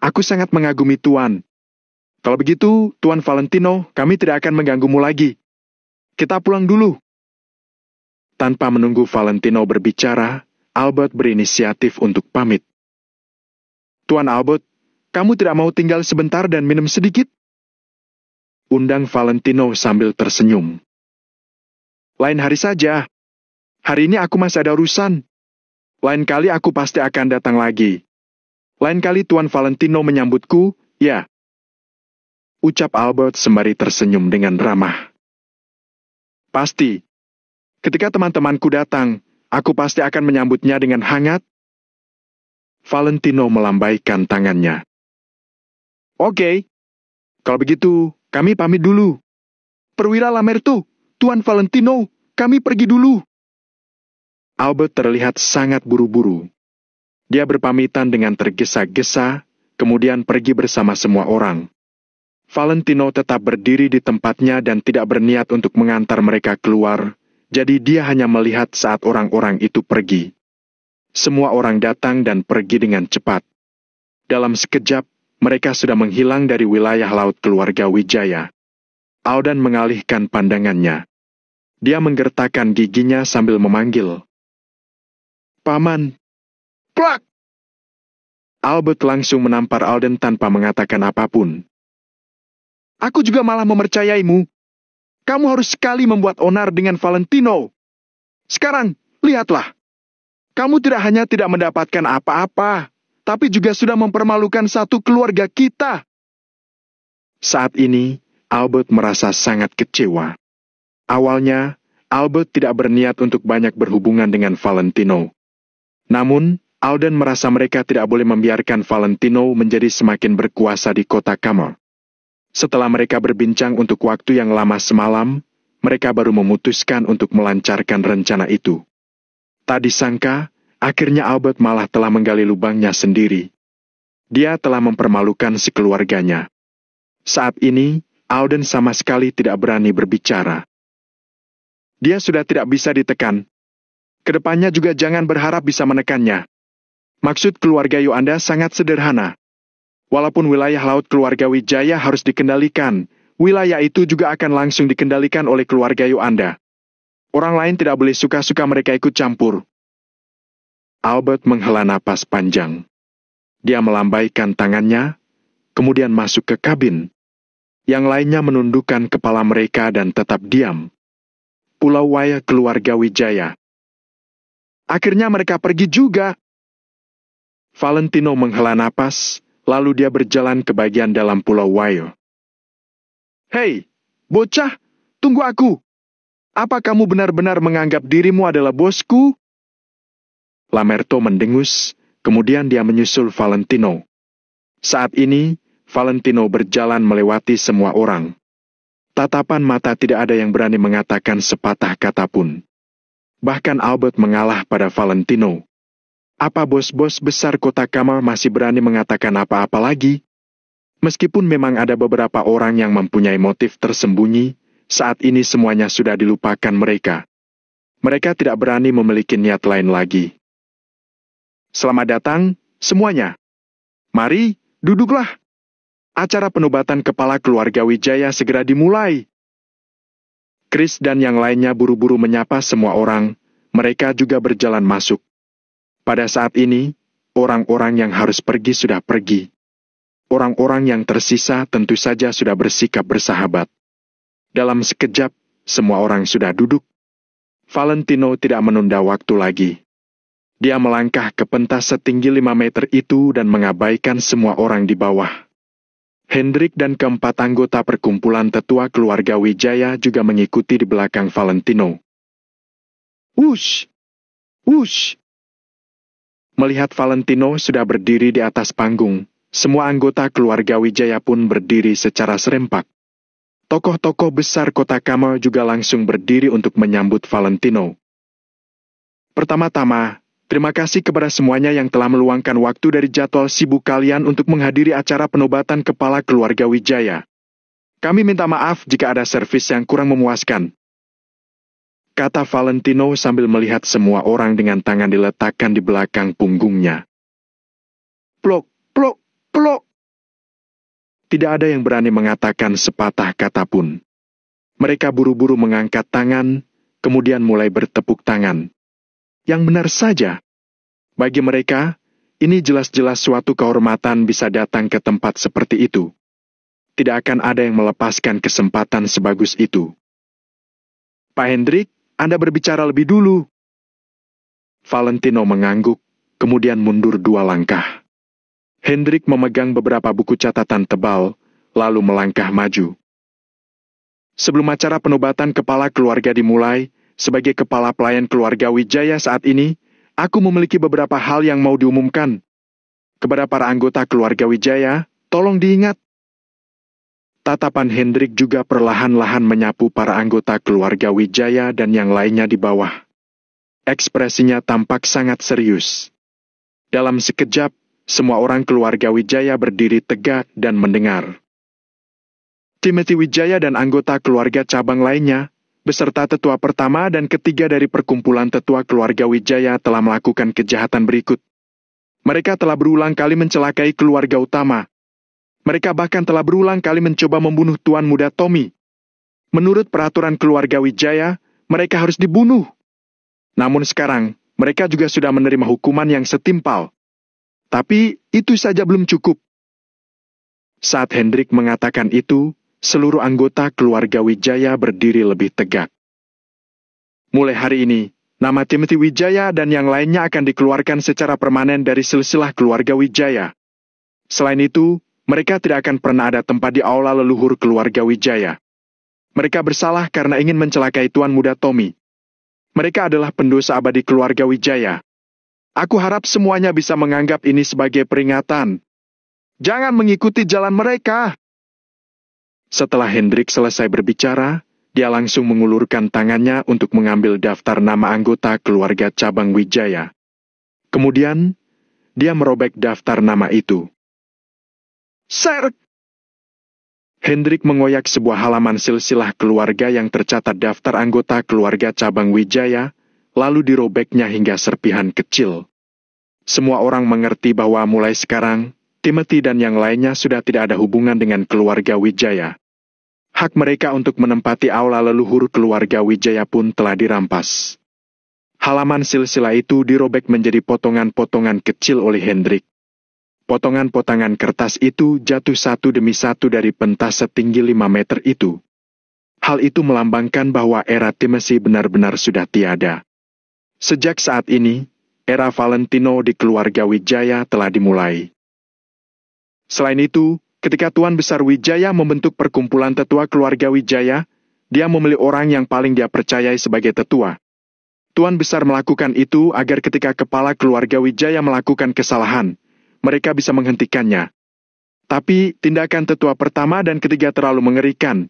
Aku sangat mengagumi Tuan. Kalau begitu, Tuan Valentino, kami tidak akan mengganggumu lagi. Kita pulang dulu. Tanpa menunggu Valentino berbicara, Albert berinisiatif untuk pamit. Tuan Albert, kamu tidak mau tinggal sebentar dan minum sedikit? Undang Valentino sambil tersenyum. Lain hari saja. Hari ini aku masih ada urusan. Lain kali aku pasti akan datang lagi. Lain kali Tuan Valentino menyambutku, ya. Ucap Albert sembari tersenyum dengan ramah. Pasti. Ketika teman-temanku datang, aku pasti akan menyambutnya dengan hangat. Valentino melambaikan tangannya. Oke. Kalau begitu, kami pamit dulu. Perwira Lamerto, Tuan Valentino, kami pergi dulu. Albert terlihat sangat buru-buru. Dia berpamitan dengan tergesa-gesa, kemudian pergi bersama semua orang. Valentino tetap berdiri di tempatnya dan tidak berniat untuk mengantar mereka keluar, jadi dia hanya melihat saat orang-orang itu pergi. Semua orang datang dan pergi dengan cepat. Dalam sekejap, mereka sudah menghilang dari wilayah laut keluarga Wijaya. Alden mengalihkan pandangannya. Dia menggertakkan giginya sambil memanggil. Paman. Plak! Albert langsung menampar Alden tanpa mengatakan apapun. Aku juga malah mempercayaimu. kamu harus sekali membuat onar dengan Valentino. Sekarang, lihatlah. Kamu tidak hanya tidak mendapatkan apa-apa, tapi juga sudah mempermalukan satu keluarga kita. Saat ini, Albert merasa sangat kecewa. Awalnya, Albert tidak berniat untuk banyak berhubungan dengan Valentino. Namun, Alden merasa mereka tidak boleh membiarkan Valentino menjadi semakin berkuasa di kota Kamer. Setelah mereka berbincang untuk waktu yang lama semalam, mereka baru memutuskan untuk melancarkan rencana itu. Tak disangka, akhirnya Albert malah telah menggali lubangnya sendiri. Dia telah mempermalukan sekeluarganya. Saat ini, Alden sama sekali tidak berani berbicara. Dia sudah tidak bisa ditekan. Kedepannya juga jangan berharap bisa menekannya. Maksud keluarga Yuanda sangat sederhana. Walaupun wilayah laut keluarga Wijaya harus dikendalikan, wilayah itu juga akan langsung dikendalikan oleh keluarga Yuanda. Orang lain tidak boleh suka-suka mereka ikut campur. Albert menghela napas panjang. Dia melambaikan tangannya, kemudian masuk ke kabin. Yang lainnya menundukkan kepala mereka dan tetap diam. Pulau Waya keluarga Wijaya. Akhirnya mereka pergi juga. Valentino menghela napas, lalu dia berjalan ke bagian dalam Pulau Wayo. Hei, bocah, tunggu aku. Apa kamu benar-benar menganggap dirimu adalah bosku? Lamerto mendengus, kemudian dia menyusul Valentino. Saat ini, Valentino berjalan melewati semua orang. Tatapan mata tidak ada yang berani mengatakan sepatah kata pun. Bahkan Albert mengalah pada Valentino. Apa bos-bos besar kota Kamer masih berani mengatakan apa-apa lagi? Meskipun memang ada beberapa orang yang mempunyai motif tersembunyi, saat ini semuanya sudah dilupakan mereka. Mereka tidak berani memiliki niat lain lagi. Selamat datang, semuanya. Mari, duduklah. Acara penobatan kepala keluarga Wijaya segera dimulai. Chris dan yang lainnya buru-buru menyapa semua orang, mereka juga berjalan masuk. Pada saat ini, orang-orang yang harus pergi sudah pergi. Orang-orang yang tersisa tentu saja sudah bersikap bersahabat. Dalam sekejap, semua orang sudah duduk. Valentino tidak menunda waktu lagi. Dia melangkah ke pentas setinggi 5 meter itu dan mengabaikan semua orang di bawah. Hendrik dan keempat anggota perkumpulan tetua keluarga Wijaya juga mengikuti di belakang Valentino. Wush! Wush! Melihat Valentino sudah berdiri di atas panggung, semua anggota keluarga Wijaya pun berdiri secara serempak. Tokoh-tokoh besar kota Kamer juga langsung berdiri untuk menyambut Valentino. Pertama-tama, terima kasih kepada semuanya yang telah meluangkan waktu dari jadwal sibuk kalian untuk menghadiri acara penobatan kepala keluarga Wijaya. Kami minta maaf jika ada servis yang kurang memuaskan. Kata Valentino sambil melihat semua orang dengan tangan diletakkan di belakang punggungnya. Plok, plok, plok. Tidak ada yang berani mengatakan sepatah kata pun. Mereka buru-buru mengangkat tangan, kemudian mulai bertepuk tangan. Yang benar saja. Bagi mereka, ini jelas-jelas suatu kehormatan bisa datang ke tempat seperti itu. Tidak akan ada yang melepaskan kesempatan sebagus itu. Pak Hendrik, Anda berbicara lebih dulu. Valentino mengangguk, kemudian mundur 2 langkah. Hendrik memegang beberapa buku catatan tebal, lalu melangkah maju. Sebelum acara penobatan kepala keluarga dimulai, sebagai kepala pelayan keluarga Wijaya saat ini, aku memiliki beberapa hal yang mau diumumkan. Kepada para anggota keluarga Wijaya, tolong diingat. Tatapan Hendrik juga perlahan-lahan menyapu para anggota keluarga Wijaya dan yang lainnya di bawah. Ekspresinya tampak sangat serius. Dalam sekejap, semua orang keluarga Wijaya berdiri tegak dan mendengar. Timothy Wijaya dan anggota keluarga cabang lainnya, beserta tetua pertama dan ketiga dari perkumpulan tetua keluarga Wijaya telah melakukan kejahatan berikut. Mereka telah berulang kali mencelakai keluarga utama. Mereka bahkan telah berulang kali mencoba membunuh Tuan Muda Tommy. Menurut peraturan keluarga Wijaya, mereka harus dibunuh. Namun sekarang, mereka juga sudah menerima hukuman yang setimpal. Tapi, itu saja belum cukup. Saat Hendrik mengatakan itu, seluruh anggota keluarga Wijaya berdiri lebih tegak. Mulai hari ini, nama Timothy Wijaya dan yang lainnya akan dikeluarkan secara permanen dari silsilah keluarga Wijaya. Selain itu, mereka tidak akan pernah ada tempat di aula leluhur keluarga Wijaya. Mereka bersalah karena ingin mencelakai Tuan Muda Tommy. Mereka adalah pendosa abadi keluarga Wijaya. Aku harap semuanya bisa menganggap ini sebagai peringatan. Jangan mengikuti jalan mereka. Setelah Hendrik selesai berbicara, dia langsung mengulurkan tangannya untuk mengambil daftar nama anggota keluarga cabang Wijaya. Kemudian, dia merobek daftar nama itu. Sir! Hendrik mengoyak sebuah halaman silsilah keluarga yang tercatat daftar anggota keluarga cabang Wijaya, lalu dirobeknya hingga serpihan kecil. Semua orang mengerti bahwa mulai sekarang, Timothy dan yang lainnya sudah tidak ada hubungan dengan keluarga Wijaya. Hak mereka untuk menempati aula leluhur keluarga Wijaya pun telah dirampas. Halaman silsilah itu dirobek menjadi potongan-potongan kecil oleh Hendrik. Potongan-potongan kertas itu jatuh satu demi satu dari pentas setinggi 5 meter itu. Hal itu melambangkan bahwa era Timothy benar-benar sudah tiada. Sejak saat ini, era Valentino di keluarga Wijaya telah dimulai. Selain itu, ketika Tuan Besar Wijaya membentuk perkumpulan tetua keluarga Wijaya, dia memilih orang yang paling dia percayai sebagai tetua. Tuan Besar melakukan itu agar ketika kepala keluarga Wijaya melakukan kesalahan, mereka bisa menghentikannya. Tapi, tindakan tetua pertama dan ketiga terlalu mengerikan.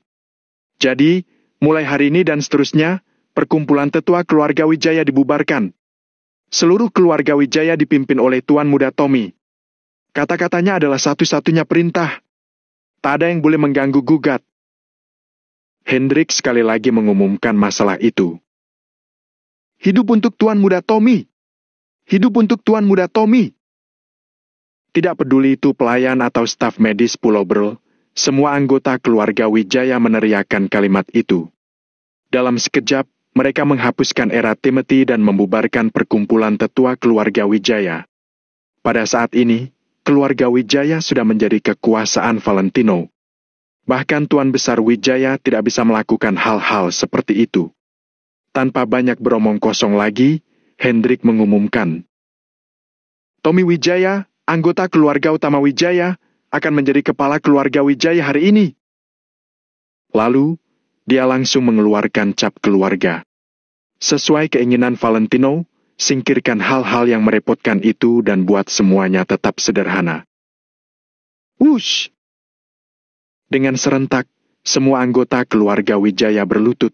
Jadi, mulai hari ini dan seterusnya, perkumpulan tetua keluarga Wijaya dibubarkan. Seluruh keluarga Wijaya dipimpin oleh Tuan Muda Tommy. Kata-katanya adalah satu-satunya perintah. Tak ada yang boleh mengganggu gugat. Hendrik sekali lagi mengumumkan masalah itu. Hidup untuk Tuan Muda Tommy! Hidup untuk Tuan Muda Tommy! Tidak peduli itu pelayan atau staf medis Pulau Brel, semua anggota keluarga Wijaya meneriakkan kalimat itu. Dalam sekejap, mereka menghapuskan era Timothy dan membubarkan perkumpulan tetua keluarga Wijaya. Pada saat ini, keluarga Wijaya sudah menjadi kekuasaan Valentino. Bahkan Tuan Besar Wijaya tidak bisa melakukan hal-hal seperti itu. Tanpa banyak beromong kosong lagi, Hendrik mengumumkan. Tommy Wijaya, anggota keluarga utama Wijaya, akan menjadi kepala keluarga Wijaya hari ini. Lalu, dia langsung mengeluarkan cap keluarga. Sesuai keinginan Valentino, singkirkan hal-hal yang merepotkan itu dan buat semuanya tetap sederhana. Wush! Dengan serentak, semua anggota keluarga Wijaya berlutut.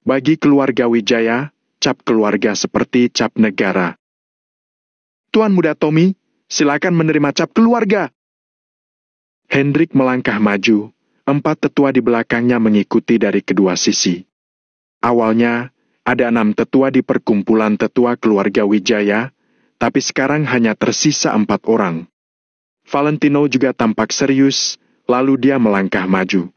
Bagi keluarga Wijaya, cap keluarga seperti cap negara. Tuan Muda Tommy, silakan menerima cap keluarga. Hendrik melangkah maju, 4 tetua di belakangnya mengikuti dari kedua sisi. Awalnya, ada 6 tetua di perkumpulan tetua keluarga Wijaya, tapi sekarang hanya tersisa 4 orang. Valentino juga tampak serius, lalu dia melangkah maju.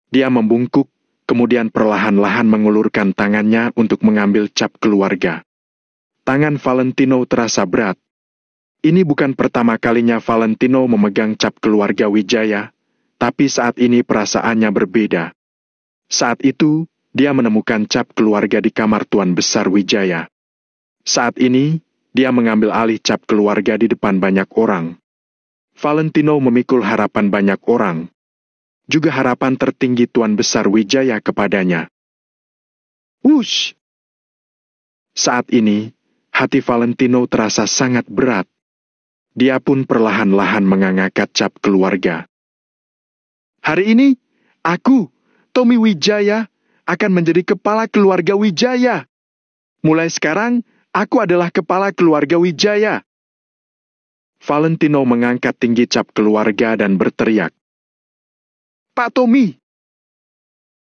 Dia membungkuk, kemudian perlahan-lahan mengulurkan tangannya untuk mengambil cap keluarga. Tangan Valentino terasa berat. Ini bukan pertama kalinya Valentino memegang cap keluarga Wijaya, tapi saat ini perasaannya berbeda. Saat itu, dia menemukan cap keluarga di kamar Tuan Besar Wijaya. Saat ini, dia mengambil alih cap keluarga di depan banyak orang. Valentino memikul harapan banyak orang. Juga harapan tertinggi Tuan Besar Wijaya kepadanya. Wush! Saat ini, hati Valentino terasa sangat berat. Dia pun perlahan-lahan mengangkat cap keluarga. Hari ini, aku, Tommy Wijaya, akan menjadi kepala keluarga Wijaya. Mulai sekarang, aku adalah kepala keluarga Wijaya. Valentino mengangkat tinggi cap keluarga dan berteriak. Pak Tommy!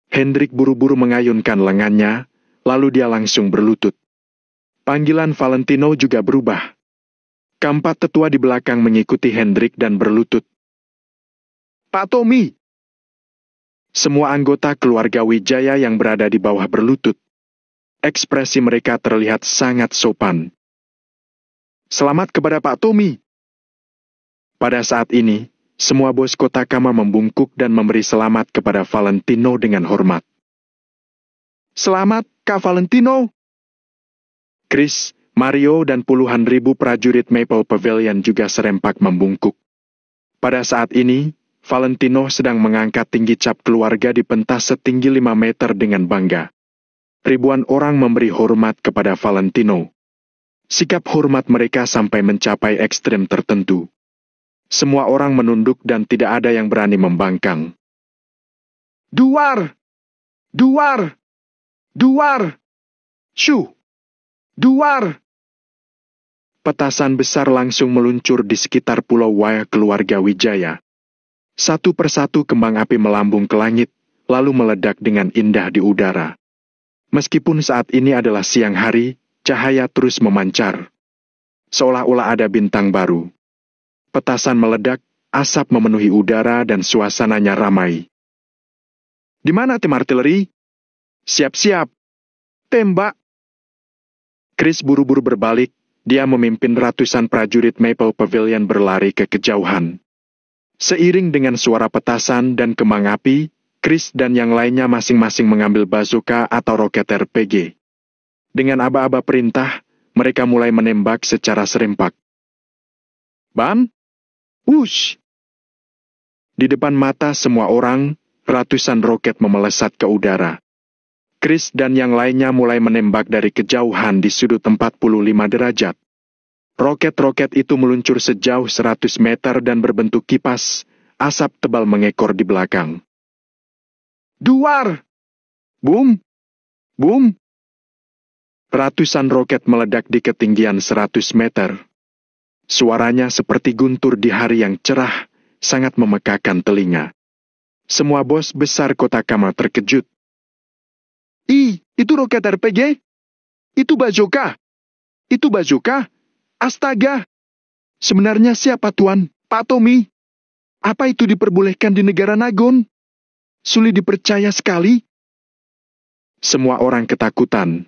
Hendrik buru-buru mengayunkan lengannya, lalu dia langsung berlutut. Panggilan Valentino juga berubah. Keempat tetua di belakang mengikuti Hendrik dan berlutut. Pak Tommy! Semua anggota keluarga Wijaya yang berada di bawah berlutut. Ekspresi mereka terlihat sangat sopan. Selamat kepada Pak Tommy! Pada saat ini, Semua bos Kotakama membungkuk dan memberi selamat kepada Valentino dengan hormat. Selamat, Kak Valentino. Chris, Mario dan puluhan ribu prajurit Maple Pavilion juga serempak membungkuk. Pada saat ini, Valentino sedang mengangkat tinggi cap keluarga di pentas setinggi 5 meter dengan bangga. Ribuan orang memberi hormat kepada Valentino. Sikap hormat mereka sampai mencapai ekstrem tertentu. Semua orang menunduk dan tidak ada yang berani membangkang. Duar! Duar! Duar! Shoo! Duar! Petasan besar langsung meluncur di sekitar Pulau Wai keluarga Wijaya. Satu persatu kembang api melambung ke langit, lalu meledak dengan indah di udara. Meskipun saat ini adalah siang hari, cahaya terus memancar. Seolah-olah ada bintang baru. Petasan meledak, asap memenuhi udara dan suasananya ramai. Di mana tim artileri? Siap-siap. Tembak. Chris buru-buru berbalik, dia memimpin ratusan prajurit Maple Pavilion berlari ke kejauhan. Seiring dengan suara petasan dan kembang api, Chris dan yang lainnya masing-masing mengambil bazooka atau roket RPG. Dengan aba-aba perintah, mereka mulai menembak secara serempak. Bam! Wush! Di depan mata semua orang, ratusan roket memelesat ke udara. Chris dan yang lainnya mulai menembak dari kejauhan di sudut 45 derajat. Roket-roket itu meluncur sejauh 100 meter dan berbentuk kipas, asap tebal mengekor di belakang. Duar! Boom! Boom! Ratusan roket meledak di ketinggian 100 meter. Suaranya seperti guntur di hari yang cerah, sangat memekakan telinga. Semua bos besar Kotakama terkejut. Ih, itu roket RPG? Itu bazooka? Itu bazooka? Astaga! Sebenarnya siapa Tuan? Pak Tommy? Apa itu diperbolehkan di negara Nagon? Sulit dipercaya sekali. Semua orang ketakutan.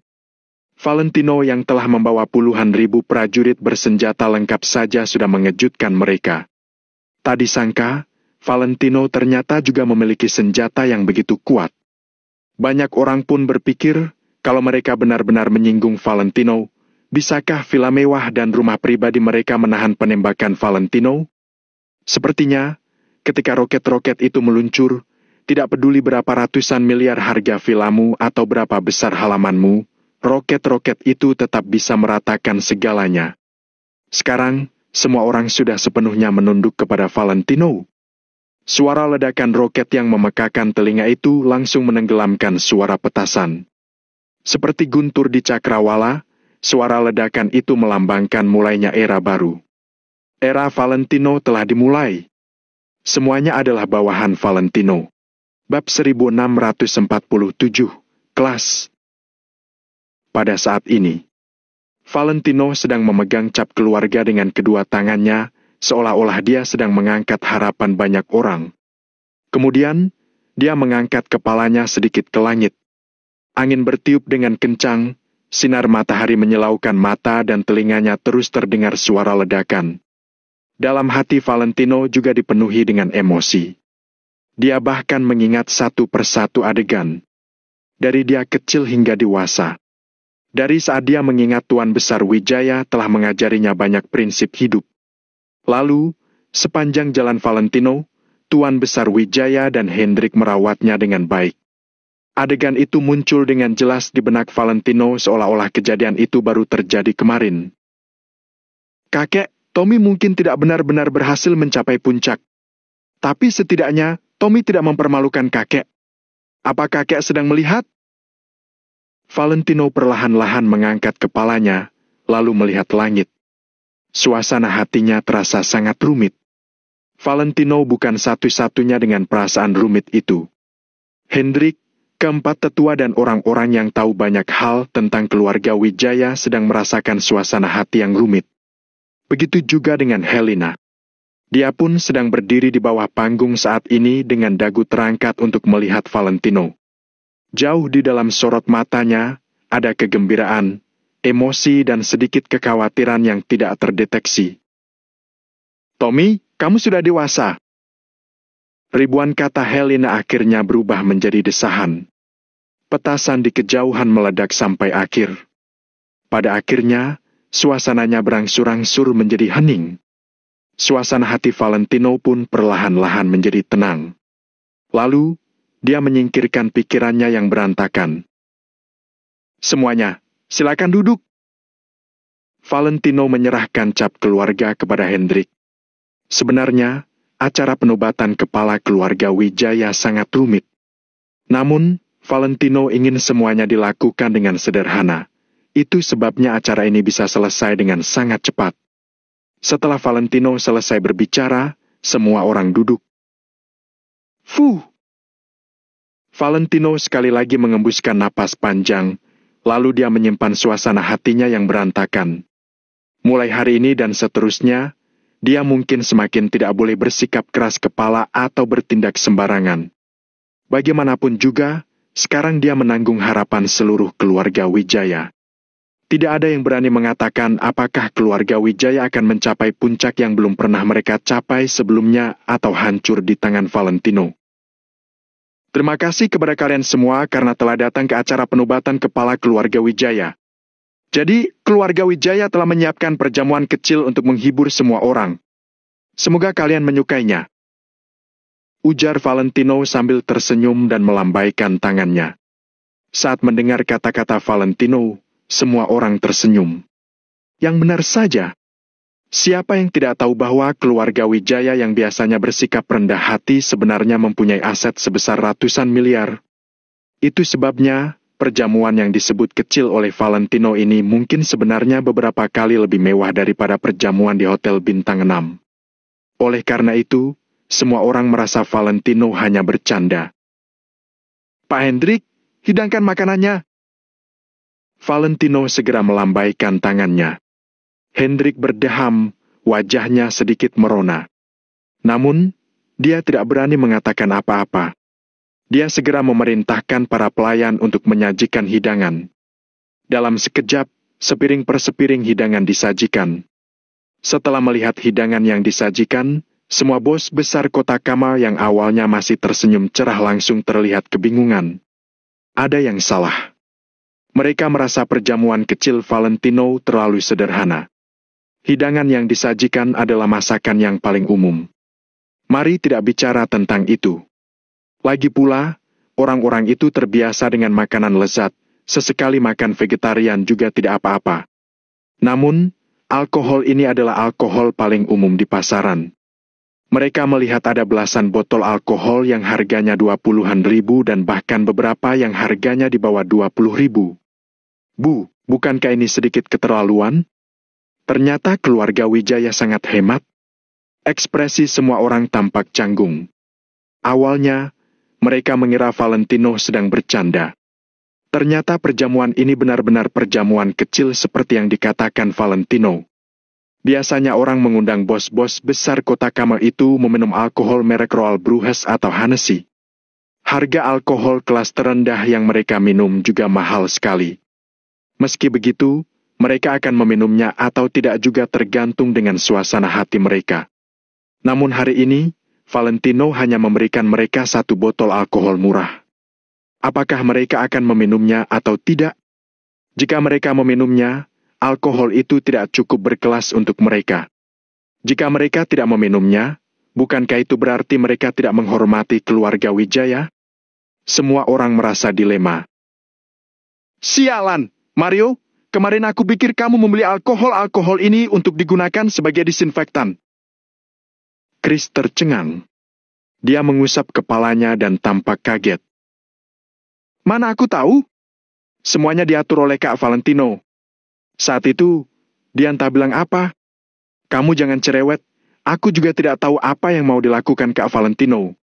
Valentino yang telah membawa puluhan ribu prajurit bersenjata lengkap saja sudah mengejutkan mereka. Tak disangka, Valentino ternyata juga memiliki senjata yang begitu kuat. Banyak orang pun berpikir, kalau mereka benar-benar menyinggung Valentino, bisakah villa mewah dan rumah pribadi mereka menahan penembakan Valentino? Sepertinya, ketika roket-roket itu meluncur, tidak peduli berapa ratusan miliar harga villamu atau berapa besar halamanmu, roket-roket itu tetap bisa meratakan segalanya. Sekarang, semua orang sudah sepenuhnya menunduk kepada Valentino. Suara ledakan roket yang memekakan telinga itu langsung menenggelamkan suara petasan. Seperti guntur di cakrawala, suara ledakan itu melambangkan mulainya era baru. Era Valentino telah dimulai. Semuanya adalah bawahan Valentino. Bab 1647, Kelas. Pada saat ini, Valentino sedang memegang cap keluarga dengan kedua tangannya, seolah-olah dia sedang mengangkat harapan banyak orang. Kemudian, dia mengangkat kepalanya sedikit ke langit. Angin bertiup dengan kencang, sinar matahari menyilaukan mata dan telinganya terus terdengar suara ledakan. Dalam hati Valentino juga dipenuhi dengan emosi. Dia bahkan mengingat satu persatu adegan. Dari dia kecil hingga dewasa. Dari saat dia mengingat Tuan Besar Wijaya telah mengajarinya banyak prinsip hidup. Lalu, sepanjang jalan Valentino, Tuan Besar Wijaya dan Hendrik merawatnya dengan baik. Adegan itu muncul dengan jelas di benak Valentino seolah-olah kejadian itu baru terjadi kemarin. Kakek, Tommy mungkin tidak benar-benar berhasil mencapai puncak. Tapi setidaknya, Tommy tidak mempermalukan kakek. Apa kakek sedang melihat? Valentino perlahan-lahan mengangkat kepalanya, lalu melihat langit. Suasana hatinya terasa sangat rumit. Valentino bukan satu-satunya dengan perasaan rumit itu. Hendrik, keempat tetua dan orang-orang yang tahu banyak hal tentang keluarga Wijaya sedang merasakan suasana hati yang rumit. Begitu juga dengan Helena. Dia pun sedang berdiri di bawah panggung saat ini dengan dagu terangkat untuk melihat Valentino. Jauh di dalam sorot matanya, ada kegembiraan, emosi dan sedikit kekhawatiran yang tidak terdeteksi. Tommy, kamu sudah dewasa. Ribuan kata Helena akhirnya berubah menjadi desahan. Petasan di kejauhan meledak sampai akhir. Pada akhirnya, suasananya berangsur-angsur menjadi hening. Suasana hati Valentino pun perlahan-lahan menjadi tenang. Lalu, dia menyingkirkan pikirannya yang berantakan. "Semuanya, silakan duduk." Valentino menyerahkan cap keluarga kepada Hendrik. Sebenarnya, acara penobatan kepala keluarga Wijaya sangat rumit. Namun, Valentino ingin semuanya dilakukan dengan sederhana. Itu sebabnya acara ini bisa selesai dengan sangat cepat. Setelah Valentino selesai berbicara, semua orang duduk. Fuh! Valentino sekali lagi mengembuskan napas panjang, lalu dia menyimpan suasana hatinya yang berantakan. Mulai hari ini dan seterusnya, dia mungkin semakin tidak boleh bersikap keras kepala atau bertindak sembarangan. Bagaimanapun juga, sekarang dia menanggung harapan seluruh keluarga Wijaya. Tidak ada yang berani mengatakan apakah keluarga Wijaya akan mencapai puncak yang belum pernah mereka capai sebelumnya atau hancur di tangan Valentino. Terima kasih kepada kalian semua karena telah datang ke acara penobatan kepala keluarga Wijaya. Jadi, keluarga Wijaya telah menyiapkan perjamuan kecil untuk menghibur semua orang. Semoga kalian menyukainya. Ujar Valentino sambil tersenyum dan melambaikan tangannya. Saat mendengar kata-kata Valentino, semua orang tersenyum. Yang benar saja. Siapa yang tidak tahu bahwa keluarga Wijaya yang biasanya bersikap rendah hati sebenarnya mempunyai aset sebesar ratusan miliar. Itu sebabnya, perjamuan yang disebut kecil oleh Valentino ini mungkin sebenarnya beberapa kali lebih mewah daripada perjamuan di Hotel Bintang 6. Oleh karena itu, semua orang merasa Valentino hanya bercanda. "Pak Hendrik, hidangkan makanannya." Valentino segera melambaikan tangannya. Hendrik berdeham, wajahnya sedikit merona. Namun, dia tidak berani mengatakan apa-apa. Dia segera memerintahkan para pelayan untuk menyajikan hidangan. Dalam sekejap, sepiring per sepiring hidangan disajikan. Setelah melihat hidangan yang disajikan, semua bos besar kota Kamal yang awalnya masih tersenyum cerah langsung terlihat kebingungan. Ada yang salah. Mereka merasa perjamuan kecil Valentino terlalu sederhana. Hidangan yang disajikan adalah masakan yang paling umum. Mari tidak bicara tentang itu. Lagi pula, orang-orang itu terbiasa dengan makanan lezat, sesekali makan vegetarian juga tidak apa-apa. Namun, alkohol ini adalah alkohol paling umum di pasaran. Mereka melihat ada belasan botol alkohol yang harganya 20-an ribu dan bahkan beberapa yang harganya di bawah 20 ribu. Bu, bukankah ini sedikit keterlaluan? Ternyata keluarga Wijaya sangat hemat. Ekspresi semua orang tampak canggung. Awalnya, mereka mengira Valentino sedang bercanda. Ternyata perjamuan ini benar-benar perjamuan kecil seperti yang dikatakan Valentino. Biasanya orang mengundang bos-bos besar kota Kamal itu meminum alkohol merek Royal Brewhouse atau Hennessy. Harga alkohol kelas terendah yang mereka minum juga mahal sekali. Meski begitu, mereka akan meminumnya atau tidak juga tergantung dengan suasana hati mereka. Namun hari ini, Valentino hanya memberikan mereka satu botol alkohol murah. Apakah mereka akan meminumnya atau tidak? Jika mereka meminumnya, alkohol itu tidak cukup berkelas untuk mereka. Jika mereka tidak meminumnya, bukankah itu berarti mereka tidak menghormati keluarga Wijaya? Semua orang merasa dilema. Sialan, Mario, kemarin aku pikir kamu membeli alkohol ini untuk digunakan sebagai disinfektan. Chris tercengang. Dia mengusap kepalanya dan tampak kaget. Mana aku tahu? Semuanya diatur oleh Kak Valentino. Saat itu, dia entah bilang apa. Kamu jangan cerewet, aku juga tidak tahu apa yang mau dilakukan Kak Valentino.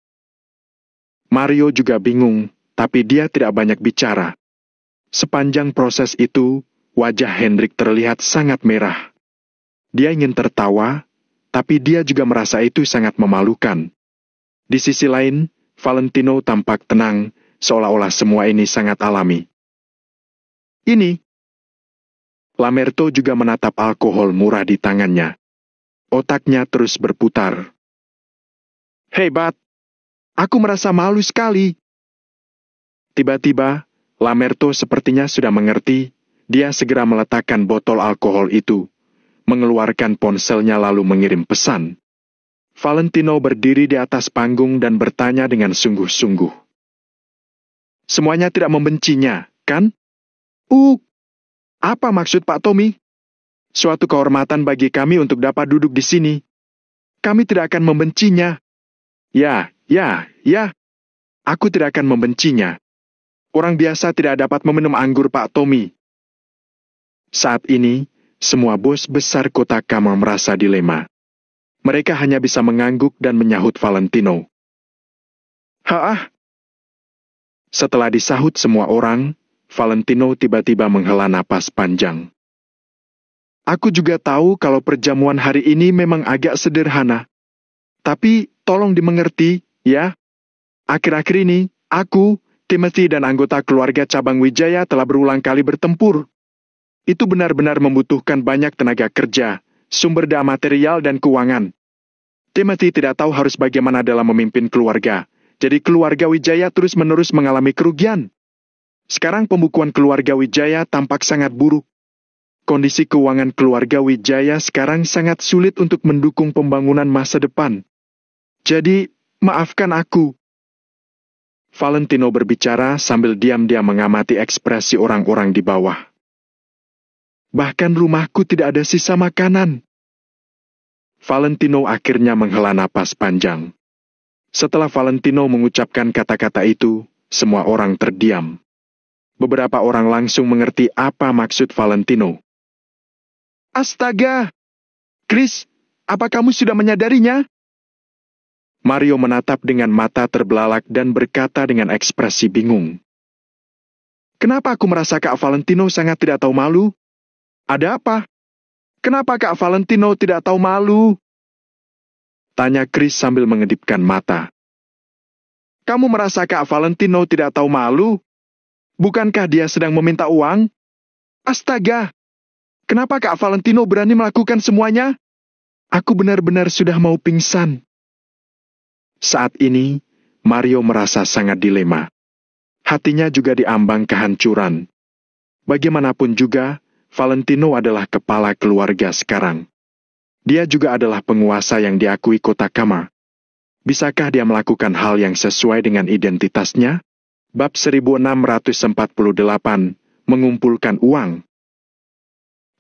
Mario juga bingung, tapi dia tidak banyak bicara. Sepanjang proses itu, wajah Hendrik terlihat sangat merah. Dia ingin tertawa, tapi dia juga merasa itu sangat memalukan. Di sisi lain, Valentino tampak tenang, seolah-olah semua ini sangat alami. Ini. Lamerto juga menatap alkohol murah di tangannya. Otaknya terus berputar. Hebat! Aku merasa malu sekali. Tiba-tiba, Lamerto sepertinya sudah mengerti. Dia segera meletakkan botol alkohol itu, mengeluarkan ponselnya lalu mengirim pesan. Valentino berdiri di atas panggung dan bertanya dengan sungguh-sungguh. Semuanya tidak membencinya, kan? Apa maksud Pak Tommy? Suatu kehormatan bagi kami untuk dapat duduk di sini. Kami tidak akan membencinya. Ya. Aku tidak akan membencinya. Orang biasa tidak dapat meminum anggur Pak Tommy. Saat ini, semua bos besar kota Kama merasa dilema. Mereka hanya bisa mengangguk dan menyahut Valentino. Setelah disahut semua orang, Valentino tiba-tiba menghela napas panjang. Aku juga tahu kalau perjamuan hari ini memang agak sederhana. Tapi, tolong dimengerti, ya. Akhir-akhir ini, aku, Timothy dan anggota keluarga cabang Wijaya telah berulang kali bertempur. Itu benar-benar membutuhkan banyak tenaga kerja, sumber daya material dan keuangan. Timothy tidak tahu harus bagaimana dalam memimpin keluarga, jadi keluarga Wijaya terus-menerus mengalami kerugian. Sekarang pembukuan keluarga Wijaya tampak sangat buruk. Kondisi keuangan keluarga Wijaya sekarang sangat sulit untuk mendukung pembangunan masa depan. Jadi, maafkan aku. Valentino berbicara sambil diam-diam mengamati ekspresi orang-orang di bawah. Bahkan rumahku tidak ada sisa makanan. Valentino akhirnya menghela napas panjang. Setelah Valentino mengucapkan kata-kata itu, semua orang terdiam. Beberapa orang langsung mengerti apa maksud Valentino. Astaga! Chris, apa kamu sudah menyadarinya? Mario menatap dengan mata terbelalak dan berkata dengan ekspresi bingung. Kenapa aku merasa Kak Valentino sangat tidak tahu malu? Ada apa? Kenapa Kak Valentino tidak tahu malu? Tanya Chris sambil mengedipkan mata. Kamu merasa Kak Valentino tidak tahu malu? Bukankah dia sedang meminta uang? Astaga! Kenapa Kak Valentino berani melakukan semuanya? Aku benar-benar sudah mau pingsan. Saat ini, Mario merasa sangat dilema. Hatinya juga diambang kehancuran. Bagaimanapun juga, Valentino adalah kepala keluarga sekarang. Dia juga adalah penguasa yang diakui kota Kama. Bisakah dia melakukan hal yang sesuai dengan identitasnya? Bab 1648, mengumpulkan uang.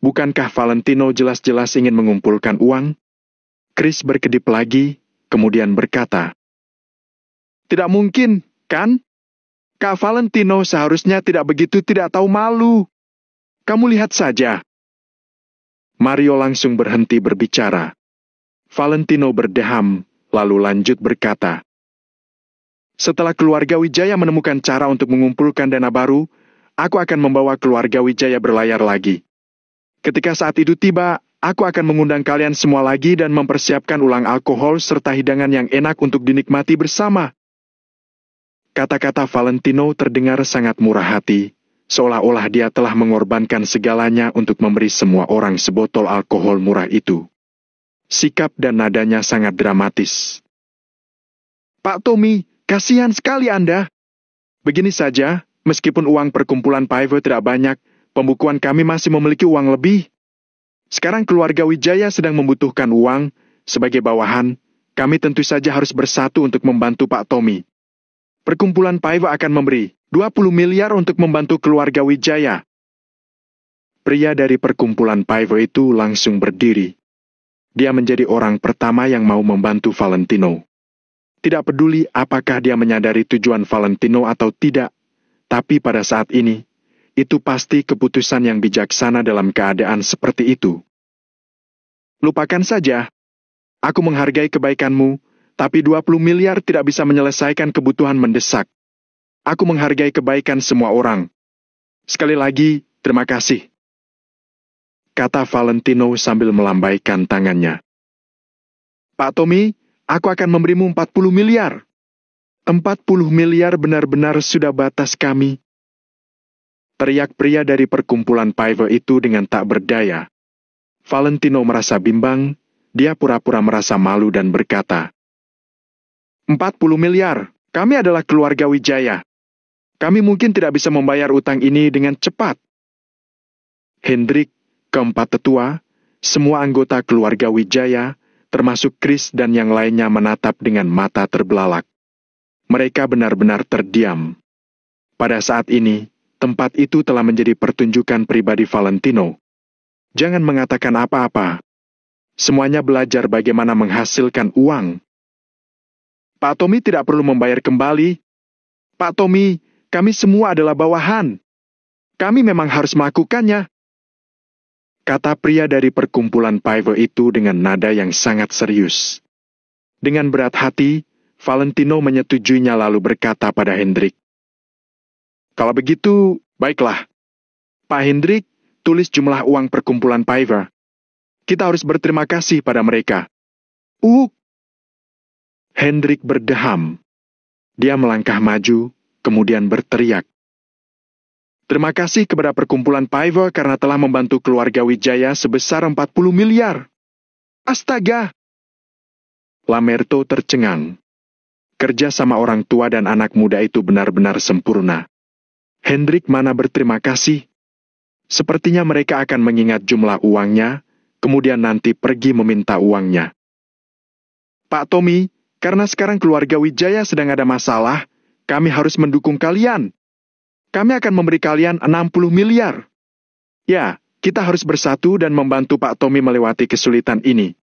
Bukankah Valentino jelas-jelas ingin mengumpulkan uang? Chris berkedip lagi, kemudian berkata, tidak mungkin, kan? Kak Valentino seharusnya tidak begitu tidak tahu malu. Kamu lihat saja. Mario langsung berhenti berbicara. Valentino berdeham, lalu lanjut berkata, setelah keluarga Wijaya menemukan cara untuk mengumpulkan dana baru, aku akan membawa keluarga Wijaya berlayar lagi. Ketika saat itu tiba, aku akan mengundang kalian semua lagi dan mempersiapkan ulang alkohol serta hidangan yang enak untuk dinikmati bersama. Kata-kata Valentino terdengar sangat murah hati, seolah-olah dia telah mengorbankan segalanya untuk memberi semua orang sebotol alkohol murah itu. Sikap dan nadanya sangat dramatis. Pak Tommy, kasihan sekali Anda. Begini saja, meskipun uang perkumpulan Paivo tidak banyak, pembukuan kami masih memiliki uang lebih. Sekarang keluarga Wijaya sedang membutuhkan uang. Sebagai bawahan, kami tentu saja harus bersatu untuk membantu Pak Tommy. Perkumpulan Paivo akan memberi 20 miliar untuk membantu keluarga Wijaya. Pria dari perkumpulan Paivo itu langsung berdiri. Dia menjadi orang pertama yang mau membantu Valentino. Tidak peduli apakah dia menyadari tujuan Valentino atau tidak, tapi pada saat ini, itu pasti keputusan yang bijaksana dalam keadaan seperti itu. Lupakan saja. Aku menghargai kebaikanmu, tapi 20 miliar tidak bisa menyelesaikan kebutuhan mendesak. Aku menghargai kebaikan semua orang. Sekali lagi, terima kasih. Kata Valentino sambil melambaikan tangannya. Pak Tommy, aku akan memberimu 40 miliar. 40 miliar benar-benar sudah batas kami. Teriak pria dari perkumpulan Paivo itu dengan tak berdaya. Valentino merasa bimbang, dia pura-pura merasa malu dan berkata, 40 miliar. Kami adalah keluarga Wijaya. Kami mungkin tidak bisa membayar utang ini dengan cepat. Hendrik, keempat tetua, semua anggota keluarga Wijaya, termasuk Chris dan yang lainnya menatap dengan mata terbelalak. Mereka benar-benar terdiam. Pada saat ini, tempat itu telah menjadi pertunjukan pribadi Valentino. Jangan mengatakan apa-apa. Semuanya belajar bagaimana menghasilkan uang. Pak Tommy tidak perlu membayar kembali. Pak Tommy, kami semua adalah bawahan. Kami memang harus melakukannya. Kata pria dari perkumpulan Piver itu dengan nada yang sangat serius. Dengan berat hati, Valentino menyetujuinya lalu berkata pada Hendrik, "Kalau begitu, baiklah. Pak Hendrik, tulis jumlah uang perkumpulan Piver. Kita harus berterima kasih pada mereka." Hendrik berdeham. Dia melangkah maju, kemudian berteriak, "Terima kasih kepada perkumpulan Piver karena telah membantu keluarga Wijaya sebesar 40 miliar. Astaga!" Lamerto tercengang. Kerja sama orang tua dan anak muda itu benar-benar sempurna. Hendrik mana berterima kasih? Sepertinya mereka akan mengingat jumlah uangnya, kemudian nanti pergi meminta uangnya. "Pak Tommy, karena sekarang keluarga Wijaya sedang ada masalah, kami harus mendukung kalian. Kami akan memberi kalian 60 miliar. Ya, kita harus bersatu dan membantu Pak Tommy melewati kesulitan ini.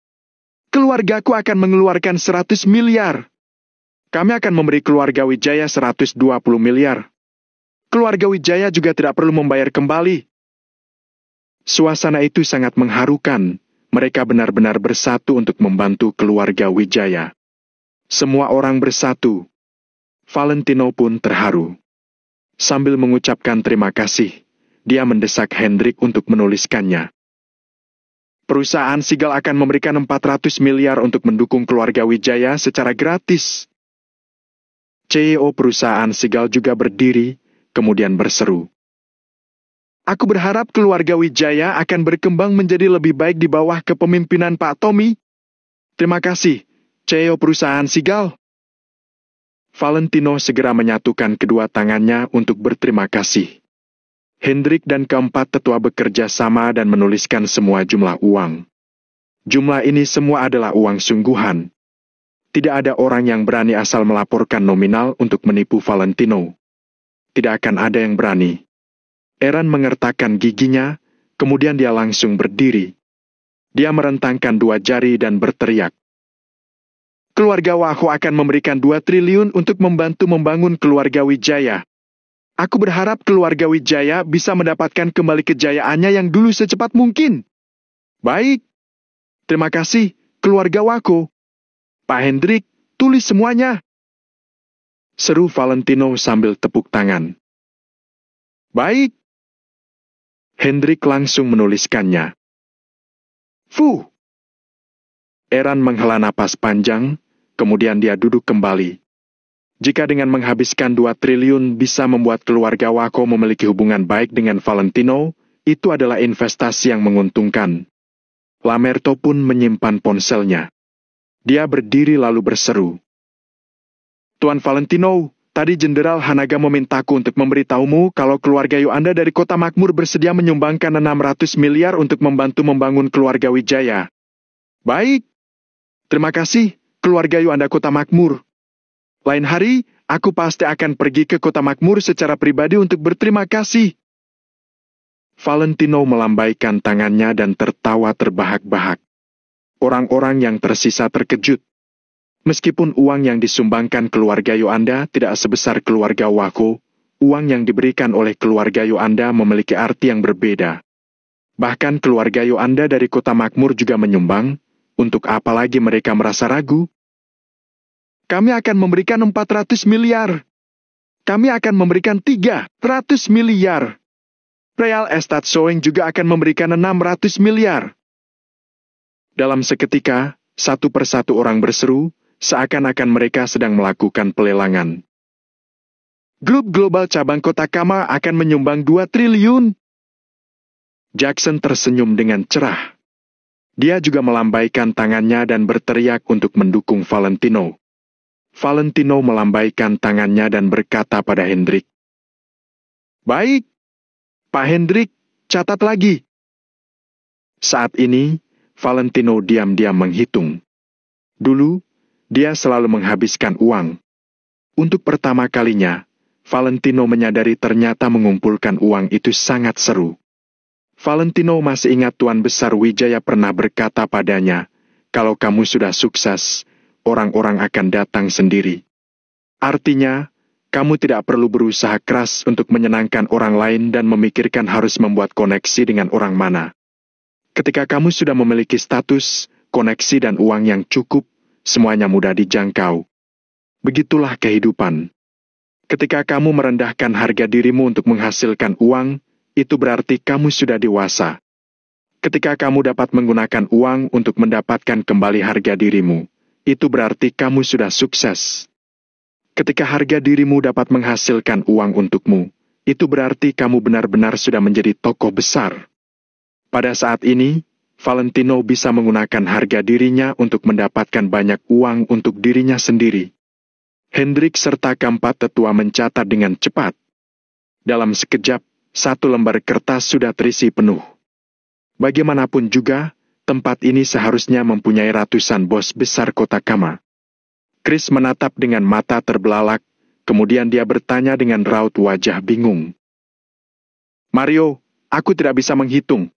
Keluargaku akan mengeluarkan 100 miliar. Kami akan memberi keluarga Wijaya 120 miliar. Keluarga Wijaya juga tidak perlu membayar kembali." Suasana itu sangat mengharukan. Mereka benar-benar bersatu untuk membantu keluarga Wijaya. Semua orang bersatu. Valentino pun terharu. Sambil mengucapkan terima kasih, dia mendesak Hendrik untuk menuliskannya. Perusahaan Sigal akan memberikan 400 miliar untuk mendukung keluarga Wijaya secara gratis. CEO perusahaan Sigal juga berdiri, kemudian berseru, "Aku berharap keluarga Wijaya akan berkembang menjadi lebih baik di bawah kepemimpinan Pak Tommy. Terima kasih, CEO perusahaan Sigal." Valentino segera menyatukan kedua tangannya untuk berterima kasih. Hendrik dan keempat tetua bekerja sama dan menuliskan semua jumlah uang. Jumlah ini semua adalah uang sungguhan. Tidak ada orang yang berani asal melaporkan nominal untuk menipu Valentino. Tidak akan ada yang berani. Eran mengertakkan giginya, kemudian dia langsung berdiri. Dia merentangkan dua jari dan berteriak, "Keluarga Waho akan memberikan 2 triliun untuk membantu membangun keluarga Wijaya. Aku berharap keluarga Wijaya bisa mendapatkan kembali kejayaannya yang dulu secepat mungkin." "Baik. Terima kasih, keluarga Waho. Pak Hendrik, tulis semuanya," seru Valentino sambil tepuk tangan. "Baik." Hendrik langsung menuliskannya. Fuh! Eran menghela napas panjang, kemudian dia duduk kembali. Jika dengan menghabiskan 2 triliun bisa membuat keluarga Wako memiliki hubungan baik dengan Valentino, itu adalah investasi yang menguntungkan. Lamerto pun menyimpan ponselnya. Dia berdiri lalu berseru, "Tuan Valentino, tadi Jenderal Hanaga memintaku untuk memberitahumu kalau keluarga Yuanda dari Kota Makmur bersedia menyumbangkan 600 miliar untuk membantu membangun keluarga Wijaya." "Baik. Terima kasih, keluarga Yuanda Kota Makmur. Lain hari, aku pasti akan pergi ke Kota Makmur secara pribadi untuk berterima kasih." Valentino melambaikan tangannya dan tertawa terbahak-bahak. Orang-orang yang tersisa terkejut. Meskipun uang yang disumbangkan keluarga Yuanda tidak sebesar keluarga Wako, uang yang diberikan oleh keluarga Yuanda memiliki arti yang berbeda. Bahkan keluarga Yuanda dari Kota Makmur juga menyumbang. Untuk apa lagi mereka merasa ragu? "Kami akan memberikan 400 miliar. Kami akan memberikan 300 miliar. Real Estate Sowing juga akan memberikan 600 miliar. Dalam seketika, satu persatu orang berseru, seakan-akan mereka sedang melakukan pelelangan. "Grup Global Cabang Kota Kama akan menyumbang 2 triliun. Jackson tersenyum dengan cerah. Dia juga melambaikan tangannya dan berteriak untuk mendukung Valentino. Valentino melambaikan tangannya dan berkata pada Hendrik, "Baik, Pak Hendrik, catat lagi." Saat ini, Valentino diam-diam menghitung. Dulu, dia selalu menghabiskan uang. Untuk pertama kalinya, Valentino menyadari ternyata mengumpulkan uang itu sangat seru. Valentino masih ingat Tuan Besar Wijaya pernah berkata padanya, "Kalau kamu sudah sukses, orang-orang akan datang sendiri." Artinya, kamu tidak perlu berusaha keras untuk menyenangkan orang lain dan memikirkan harus membuat koneksi dengan orang mana. Ketika kamu sudah memiliki status, koneksi dan uang yang cukup, semuanya mudah dijangkau. Begitulah kehidupan. Ketika kamu merendahkan harga dirimu untuk menghasilkan uang, itu berarti kamu sudah dewasa. Ketika kamu dapat menggunakan uang untuk mendapatkan kembali harga dirimu, itu berarti kamu sudah sukses. Ketika harga dirimu dapat menghasilkan uang untukmu, itu berarti kamu benar-benar sudah menjadi tokoh besar. Pada saat ini, Valentino bisa menggunakan harga dirinya untuk mendapatkan banyak uang untuk dirinya sendiri. Hendrik serta keempat tetua mencatat dengan cepat. Dalam sekejap, satu lembar kertas sudah terisi penuh. Bagaimanapun juga, tempat ini seharusnya mempunyai ratusan bos besar kota Kama. Chris menatap dengan mata terbelalak, kemudian dia bertanya dengan raut wajah bingung. "Mario, aku tidak bisa menghitung.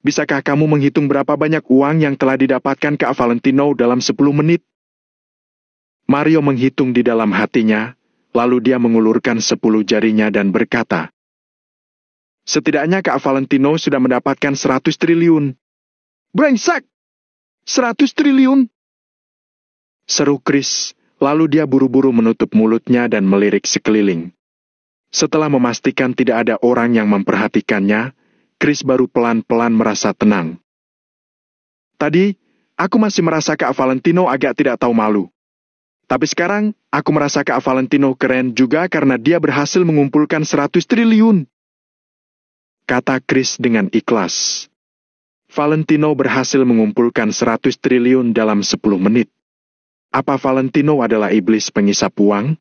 Bisakah kamu menghitung berapa banyak uang yang telah didapatkan Kak Valentino dalam 10 menit? Mario menghitung di dalam hatinya, lalu dia mengulurkan 10 jarinya dan berkata, "Setidaknya Kak Valentino sudah mendapatkan 100 triliun. Brengsek! 100 triliun! Seru Chris, lalu dia buru-buru menutup mulutnya dan melirik sekeliling. Setelah memastikan tidak ada orang yang memperhatikannya, Chris baru pelan-pelan merasa tenang. Tadi, aku masih merasa Kak Valentino agak tidak tahu malu. Tapi sekarang, aku merasa Kak Valentino keren juga karena dia berhasil mengumpulkan 100 triliun. Kata Chris dengan ikhlas. Valentino berhasil mengumpulkan 100 triliun dalam 10 menit. Apa Valentino adalah iblis pengisap uang?